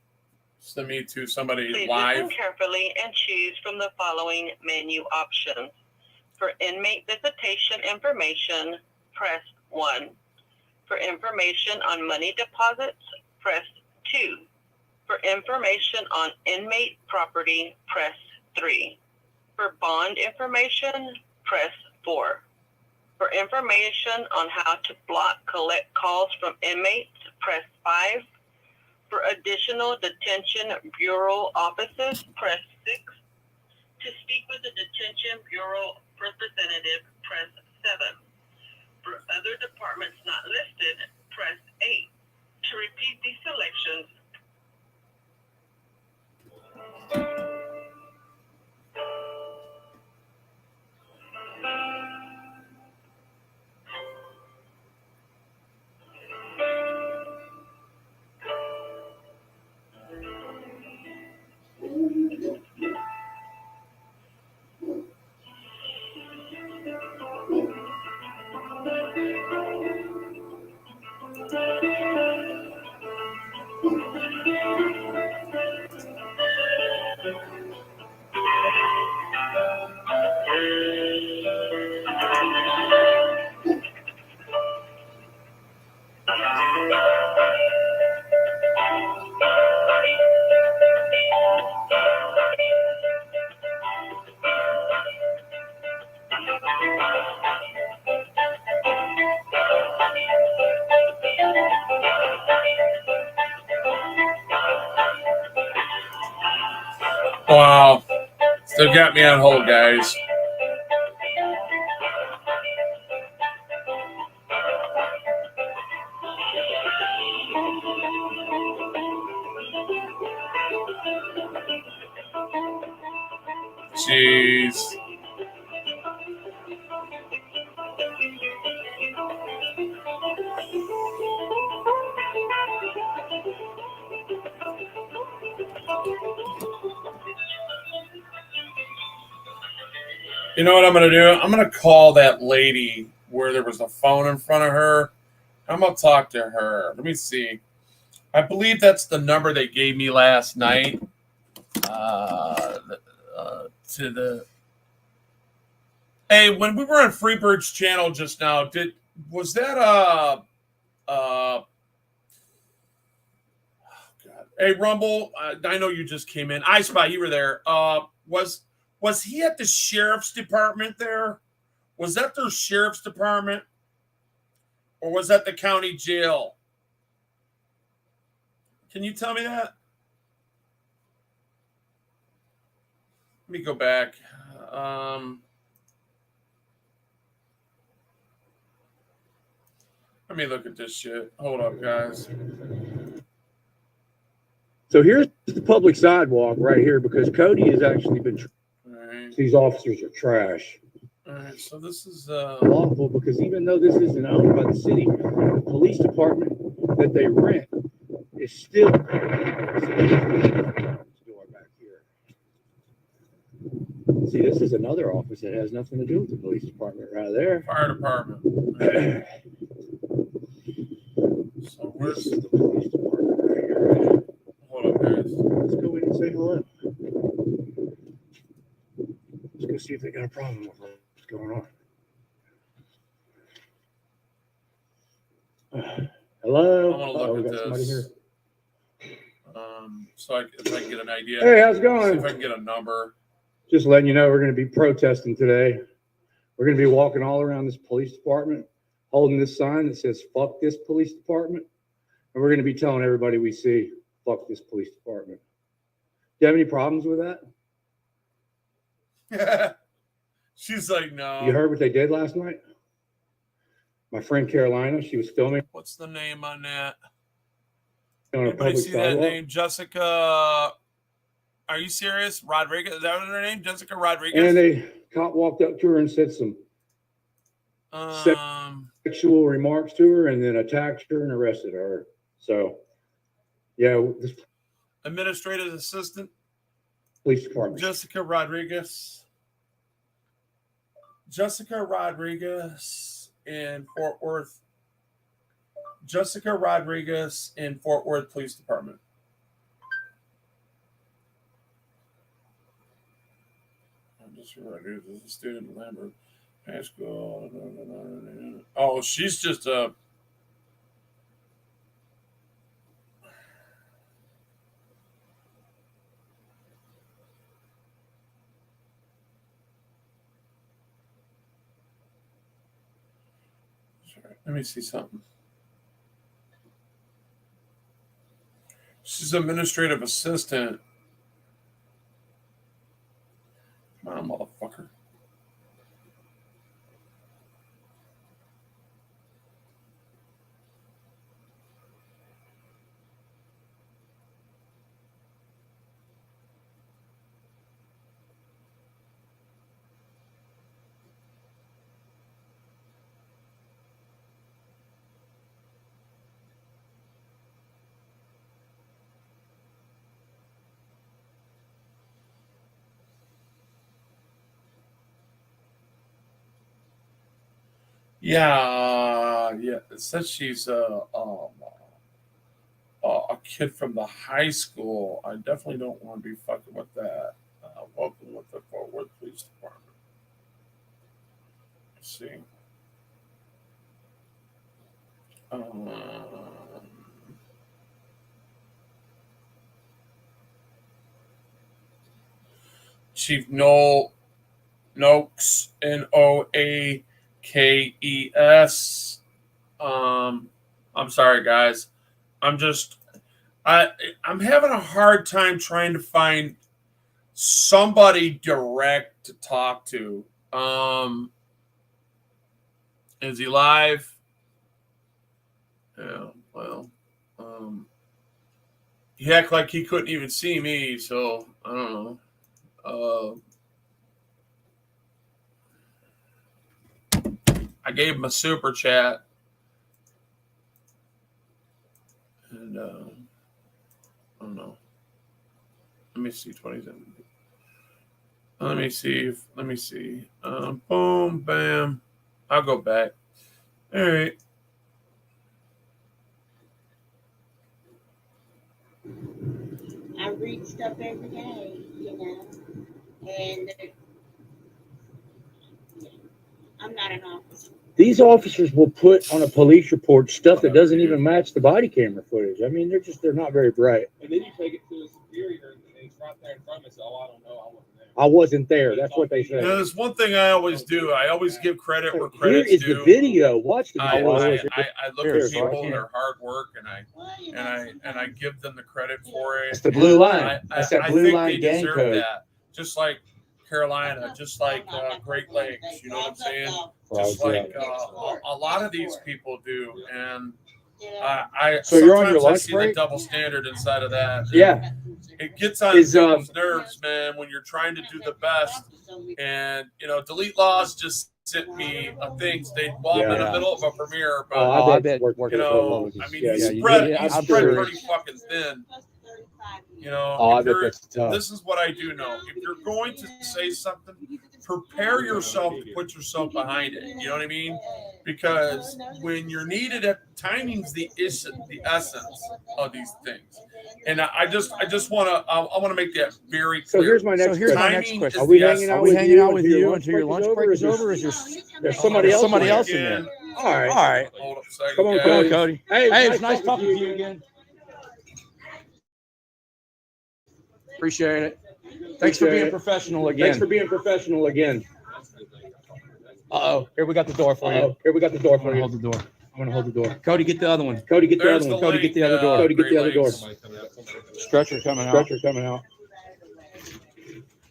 send me to somebody Please live. listen carefully and choose from the following menu options. For inmate visitation information, press 1. For information on money deposits, press 2. For information on inmate property, press 3. For bond information, press 4. For information on how to collect calls from inmates, press 5. For additional detention bureau offices, press 6. To speak with the detention bureau representative, press 7. For other departments not listed, press 8. To repeat these selections, Wow. Still got me on hold, guys. Jeez. You know what I'm going to do? I'm going to call that lady where there was a phone in front of her. I'm going to talk to her. Let me see. I believe that's the number they gave me last night. To the Hey, when we were on Freebird's channel just now, was that God. Hey Rumble, I know you just came in. I Spy, you were there. Was he at the sheriff's department there? Was that their sheriff's department? Or was that the county jail? Can you tell me that? Let me go back. Let me look at this shit. Hold up, guys. So here's the public sidewalk right here because Cody has actually been. Right. These officers are trash. All right, so this is lawful because even though this isn't owned by the city, the police department that they rent is still. Door back here. See, this is another office that has nothing to do with the police department right there. Fire department. Right. So where's the police department right here? Hold up, guys. Let's go in and say hello. Let's go see if they got a problem with what's going on. Hello. I want to look at this. So if I can get an idea. Hey, how's it going? See if I can get a number. Just letting you know, we're going to be protesting today. We're going to be walking all around this police department, holding this sign that says, fuck this police department. And we're going to be telling everybody we see, fuck this police department. Do you have any problems with that? She's like, no. You heard what they did last night? My friend Carolina, she was filming. What's the name on that? On Anybody see that name? Jessica. Are you serious? Rodriguez? Is that her name? Jessica Rodriguez? And a cop walked up to her and said some sexual remarks to her and then attacked her and arrested her. So, yeah. Administrative assistant? Police department. Jessica Rodriguez. Jessica Rodriguez in Fort Worth. Jessica Rodriguez in Fort Worth Police Department. I'm just Rodriguez is a student in Lambert High School. Oh, she's just a. Let me see something. She's administrative assistant. Come on, motherfucker. Yeah. It says she's a kid from the high school. I definitely don't want to be fucking with that. Welcome with the Fort Worth Police Department. Let's see. Chief Noel Noakes, Noakes. I'm sorry, guys. I'm having a hard time trying to find somebody direct to talk to. Is he live? Yeah, well, he acted like he couldn't even see me, so I don't know. I gave him a super chat, and I don't know. Let me see, 27. Let me see. Let me see. Boom, bam. I'll go back. All right. I read stuff every day, and I'm not an officer. These officers will put on a police report stuff that doesn't even match the body camera footage. I mean, they're not very bright. And then you take it to a superior, and it's right there in front of us. Oh, I don't know. I wasn't there. I wasn't there. That's what they say. You know, there's one thing I always do. I always give credit where Here credit's is due. the video. Watch the I video. look at people and their hard work, and I give them the credit for it. That's the blue line. I That's that think blue line they gang deserve code. that. Just like Carolina, just like Great Lakes. You know what I'm saying? Just like a lot of these people do, and So you're on your sometimes I lunch see break? the double standard inside of that. Yeah. It gets on people's nerves, man, when you're trying to do the best. And, Delete Laws just sent me a thing stating, well, I'm in the middle of a premiere, but, I bet he's spread pretty fucking thin. This is what I do know. If you're going to say something, prepare yourself to put yourself behind it. You know what I mean? Because when you're needed, timing's the essence of these things. And I just want to make that very clear. So here's my next question. Are we hanging out with you until your lunch break is over? Or is there's somebody else in there? All right. Hold up a second. Come on, Cody. Hey, it's nice talking to you again. Appreciate it. Thanks for being professional again. Uh-oh. Here we got the door for you. I'm going to hold the door. Cody, get the other one. Cody, get the other door. Cody, get the other door. Stretcher coming out.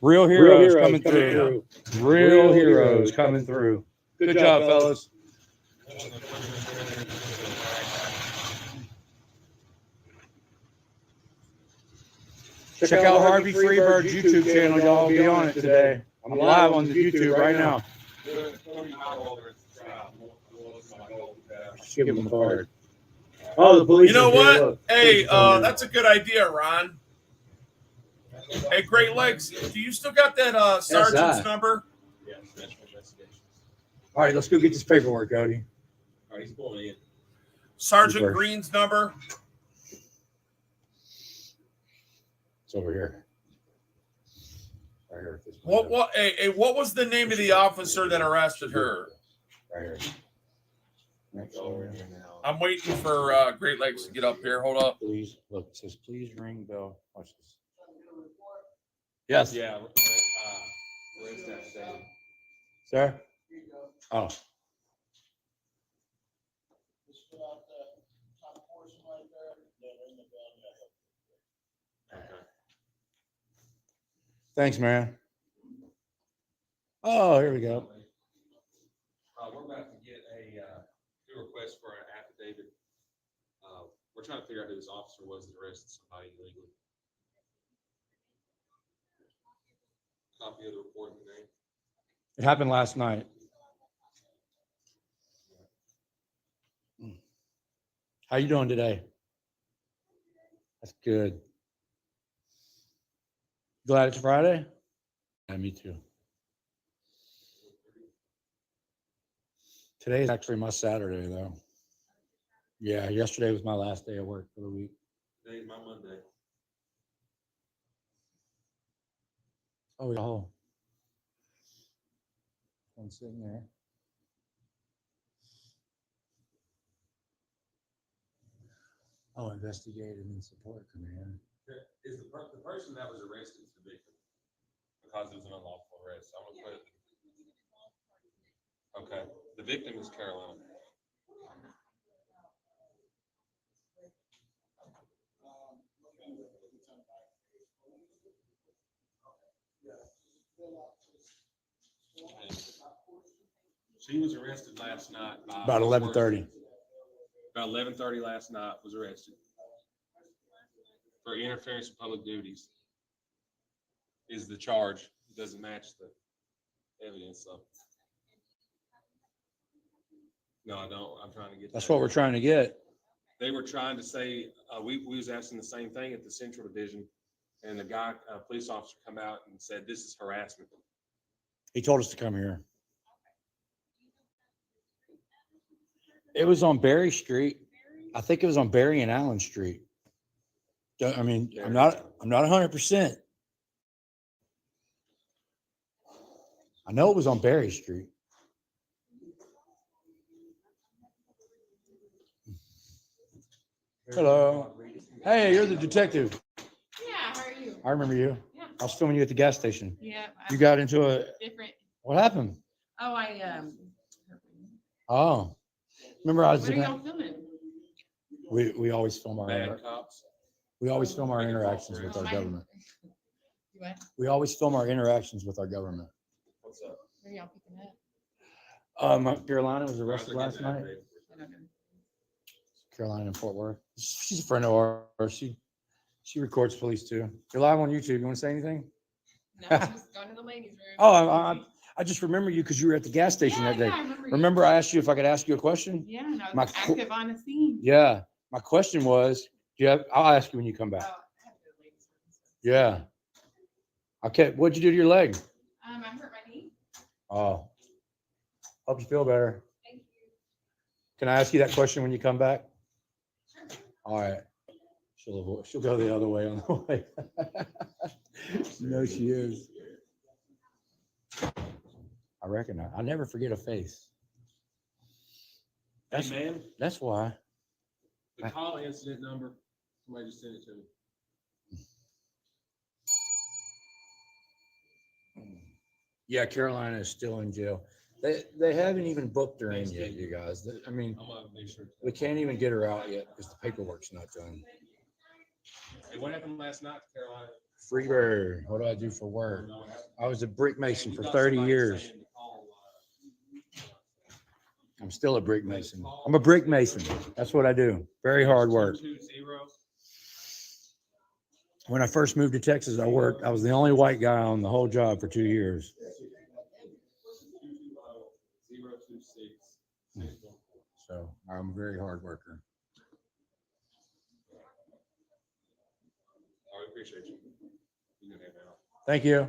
Real heroes coming through. Real heroes coming through. Good job, fellas. Check out Harvey Freebird's YouTube channel, y'all. I'll be on it today. I'm live on the YouTube right now. Just give him a card. Oh, the police. You know what? Hey, that's a good idea, Ron. Hey, Great Lakes, do you still got that sergeant's number? All right, let's go get this paperwork, Cody. All right, he's pulling in. Sergeant Green's number? It's over here. Right here. What was the name of the officer that arrested her? Right here. I'm waiting for Great Lakes to get up here. Hold up. Please, look, it says, please ring bell. Watch this. Yes. Yeah. Where's that saying? Sir? Oh. Thanks, man. Oh, here we go. We're about to get a request for an affidavit. We're trying to figure out who this officer was that arrested somebody illegally. Copy of the report and the name. It happened last night. How you doing today? That's good. Glad it's Friday? Yeah, me too. Today is actually my Saturday, though. Yeah, yesterday was my last day of work for the week. Today's my Monday. Oh. One sitting there. Oh, investigative and support command. Is the person that was arrested is the victim because it was an unlawful arrest? I'm gonna put it. Okay, the victim is Carolina. She was arrested last night. About 11:30. About 11:30 last night was arrested for interference with public duties. Is the charge. It doesn't match the evidence, so. No, I don't. I'm trying to get. That's what we're trying to get. They were trying to say, we was asking the same thing at the Central Division, and the guy, police officer come out and said, this is harassment. He told us to come here. It was on Berry Street. I think it was on Berry and Allen Street. I mean, I'm not 100%. I know it was on Berry Street. Hello. Hey, you're the detective. Yeah, how are you? I remember you. Yeah. I was filming you at the gas station. Yeah. You got into a Different. What happened? Oh, Oh, remember I was what are looking y'all at, filming? we always film our Bad cops. we always film our interactions with our government. What? We always film our interactions with our government. What's up? Where y'all picking up? Carolina was arrested last night. I don't know. Carolina in Fort Worth. She's a friend of ours. She records police too. You're live on YouTube. You want to say anything? No, I'm just going to the ladies' room. Oh, I just remember you because you were at the gas station that day. Yeah, I remember you. Remember I asked you if I could ask you a question? Yeah, and I My was active on the scene. Yeah. My question was, I'll ask you when you come back. Oh, I have to go to the ladies' room. Yeah. Okay. What'd you do to your leg? I hurt my knee. Oh. Hope you feel better. Thank you. Can I ask you that question when you come back? Sure. All right. She'll go the other way on the way. No, she is. I reckon I never forget a face. Hey, man, That's why. the call incident number, somebody just sent it to me. Yeah, Carolina is still in jail. They haven't even booked her in yet, you guys. I mean, I'm gonna make sure. we can't even get her out yet because the paperwork's not done. Hey, what happened last night, Carolina? Freebird, what do I do for work? I was a brick mason for 30 years. I'm still a brick mason. I'm a brick mason. That's what I do. Very hard work. 220. When I first moved to Texas, I was the only white guy on the whole job for 2 years. 220-026. So I'm a very hard worker. I appreciate you. You can have it out. Thank you.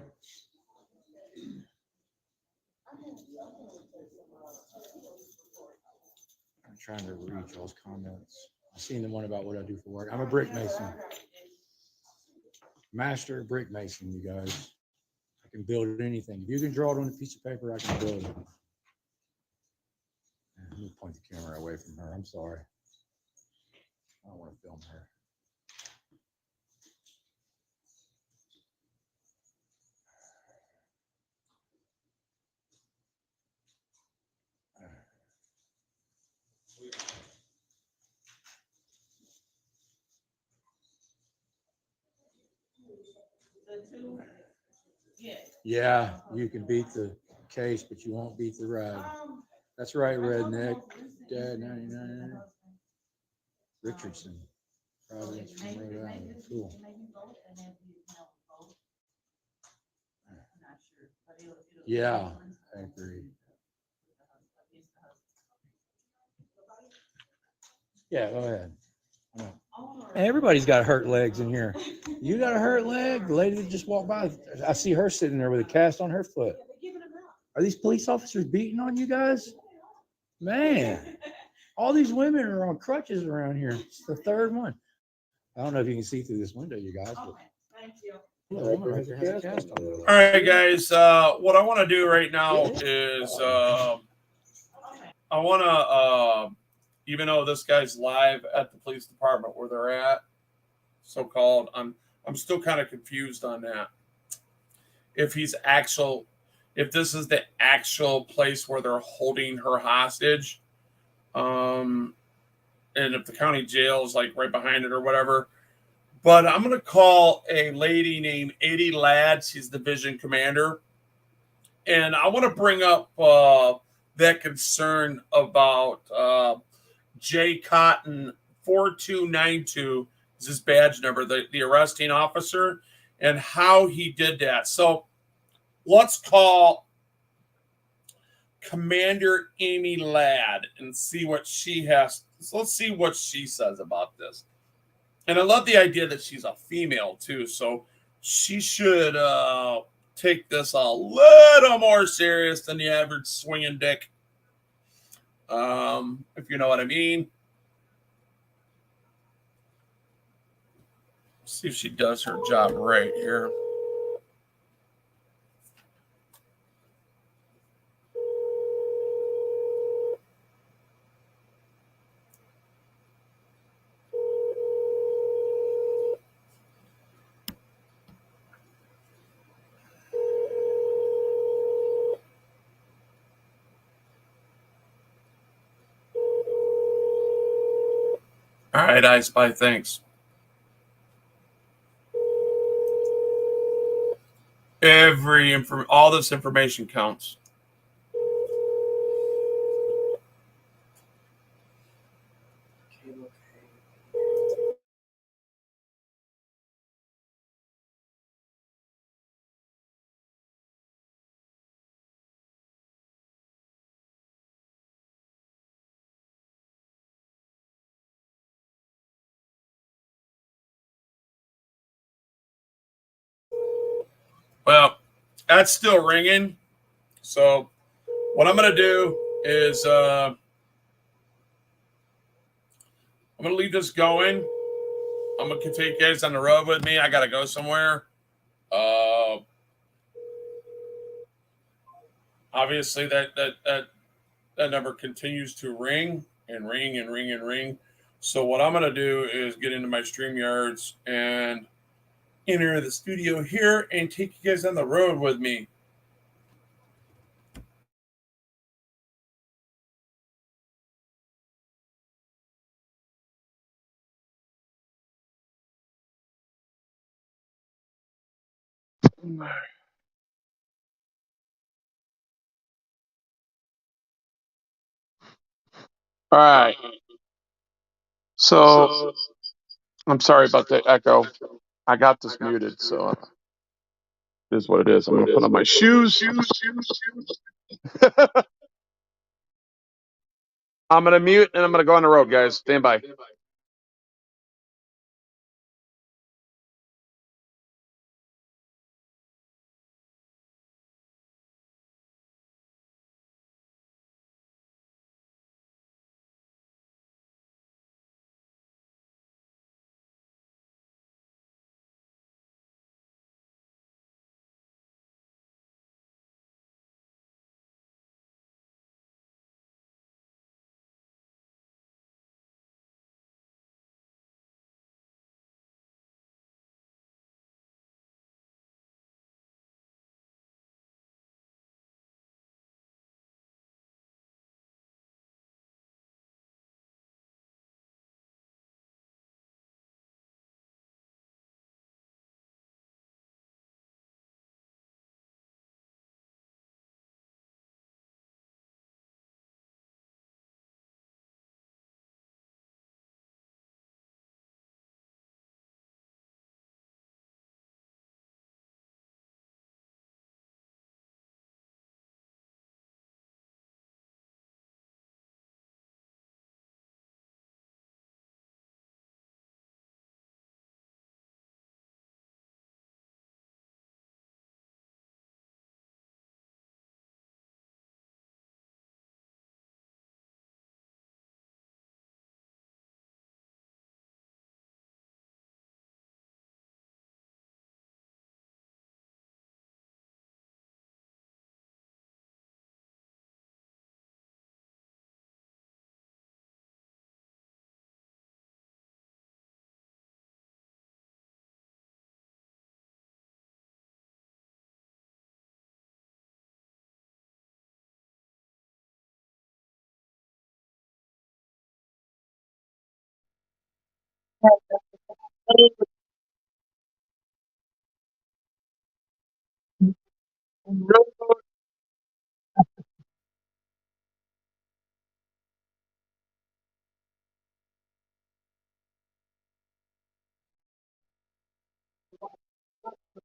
I'm trying to read y'all's comments. I've seen the one about what I do for work. I'm a brick mason. Master brick mason, you guys. I can build anything. If you can draw it on a piece of paper, I can build it. Let me point the camera away from her. I'm sorry. I don't want to film her. Yeah, you can beat the case, but you won't beat the ride. That's right, Redneck. Dad 99. Richardson. Providence from Rhode Island. Cool. Yeah, I agree. Yeah, go ahead. Everybody's got hurt legs in here. You got a hurt leg? The lady that just walked by, I see her sitting there with a cast on her foot. Are these police officers beating on you guys? Man, all these women are on crutches around here. It's the third one. I don't know if you can see through this window, you guys. But Thank you. the woman right there has a cast on her leg. All right, guys. What I want to do right now is I want to, even though this guy's live at the police department where they're at, so-called, I'm still kind of confused on that. If this is the actual place where they're holding her hostage, and if the county jail is like right behind it or whatever. But I'm going to call a lady named Eddie Ladd. She's the division commander. And I want to bring up that concern about J Cotton 4292 is his badge number, the arresting officer, and how he did that. So let's call Commander Amy Ladd and see what she has. So let's see what she says about this. And I love the idea that she's a female too, so she should take this a little more serious than the average swinging dick, if you know what I mean. See if she does her job right here. All right, I Spy, thanks. All this information counts. Well, that's still ringing. So what I'm going to do is I'm going to leave this going. I'm going to take you guys on the road with me. I got to go somewhere. Obviously, that number continues to ring and ring and ring and ring. So what I'm going to do is get into my StreamYards and enter the studio here and take you guys on the road with me. All right. So I'm sorry about the echo. I got this muted, so it is what it is. I'm going to put on my shoes. I'm going to mute and I'm going to go on the road, guys. Stand by.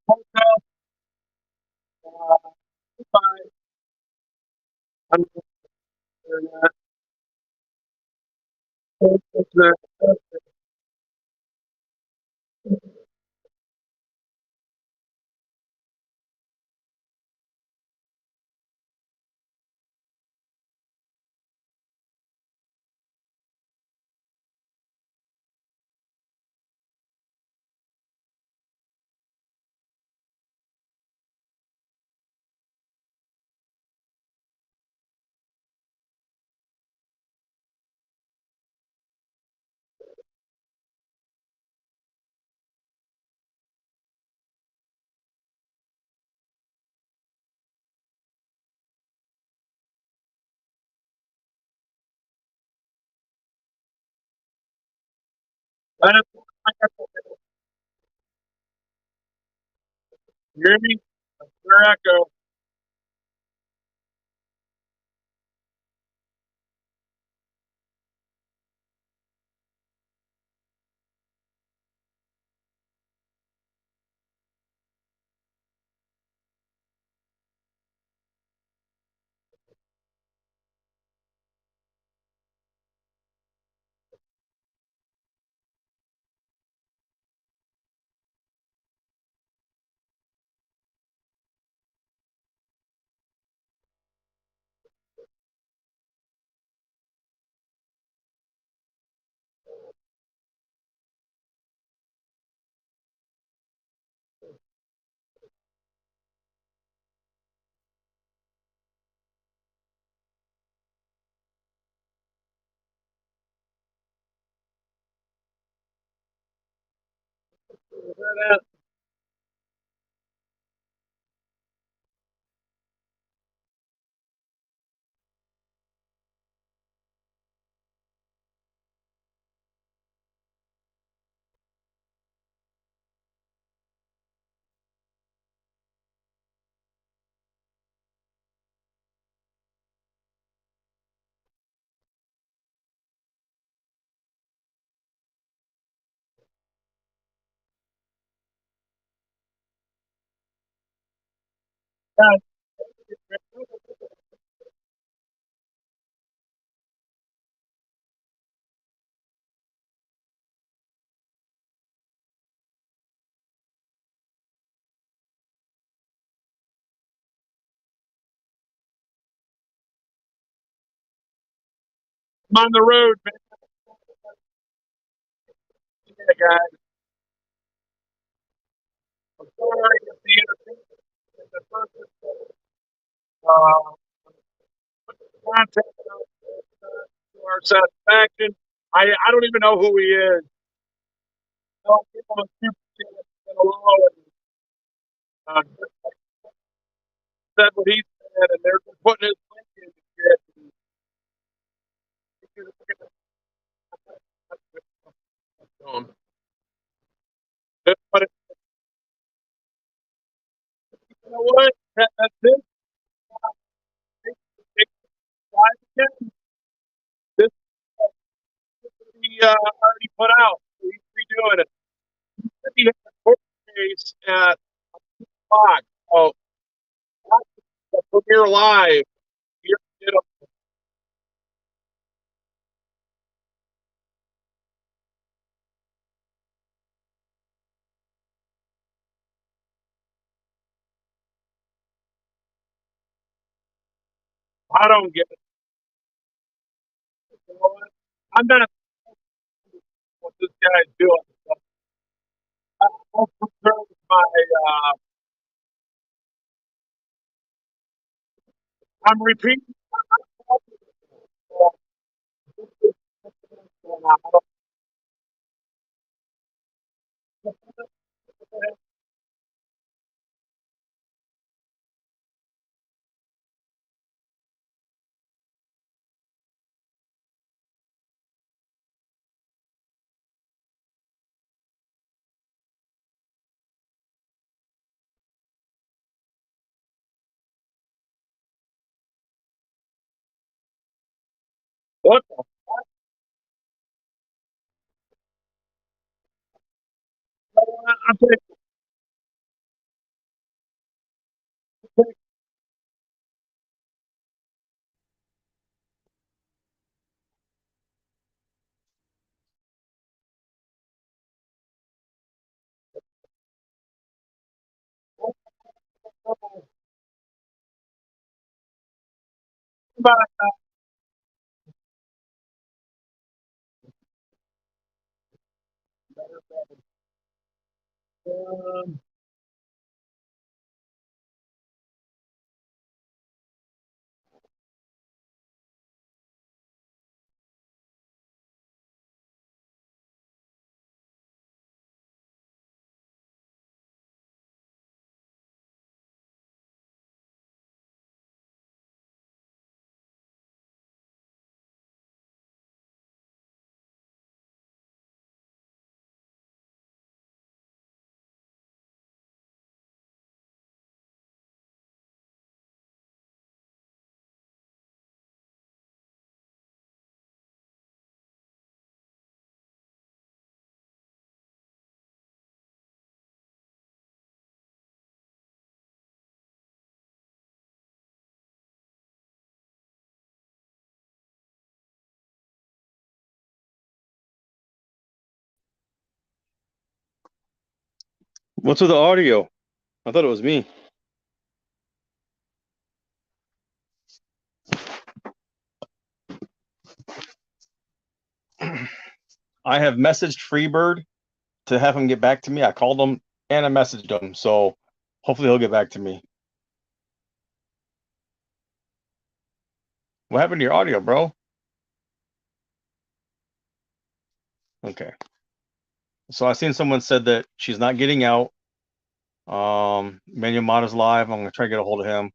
hotel. Fine. I'm you hear me? Where echo. I'm on the road, man. Yeah, guys. I'm sorry if the interference is the person contact to our satisfaction. I don't even know who he is. I'll give him a super chat and hello and said what he said, and they're just putting his link in the shit. But you know what? That's it. This he already put out. He's redoing it. He had a court case at Fox. Oh, the premiere live. You know, I don't get it. You know what? I'm not what this guy's doing. I'm concerned with my. I'm repeating. back. What's with the audio? I thought it was me. I have messaged Freebird to have him get back to me. I called him and I messaged him, so hopefully he'll get back to me. What happened to your audio, bro? Okay. So I seen someone said that she's not getting out. Manuel Mata's live. I'm gonna try to get a hold of him.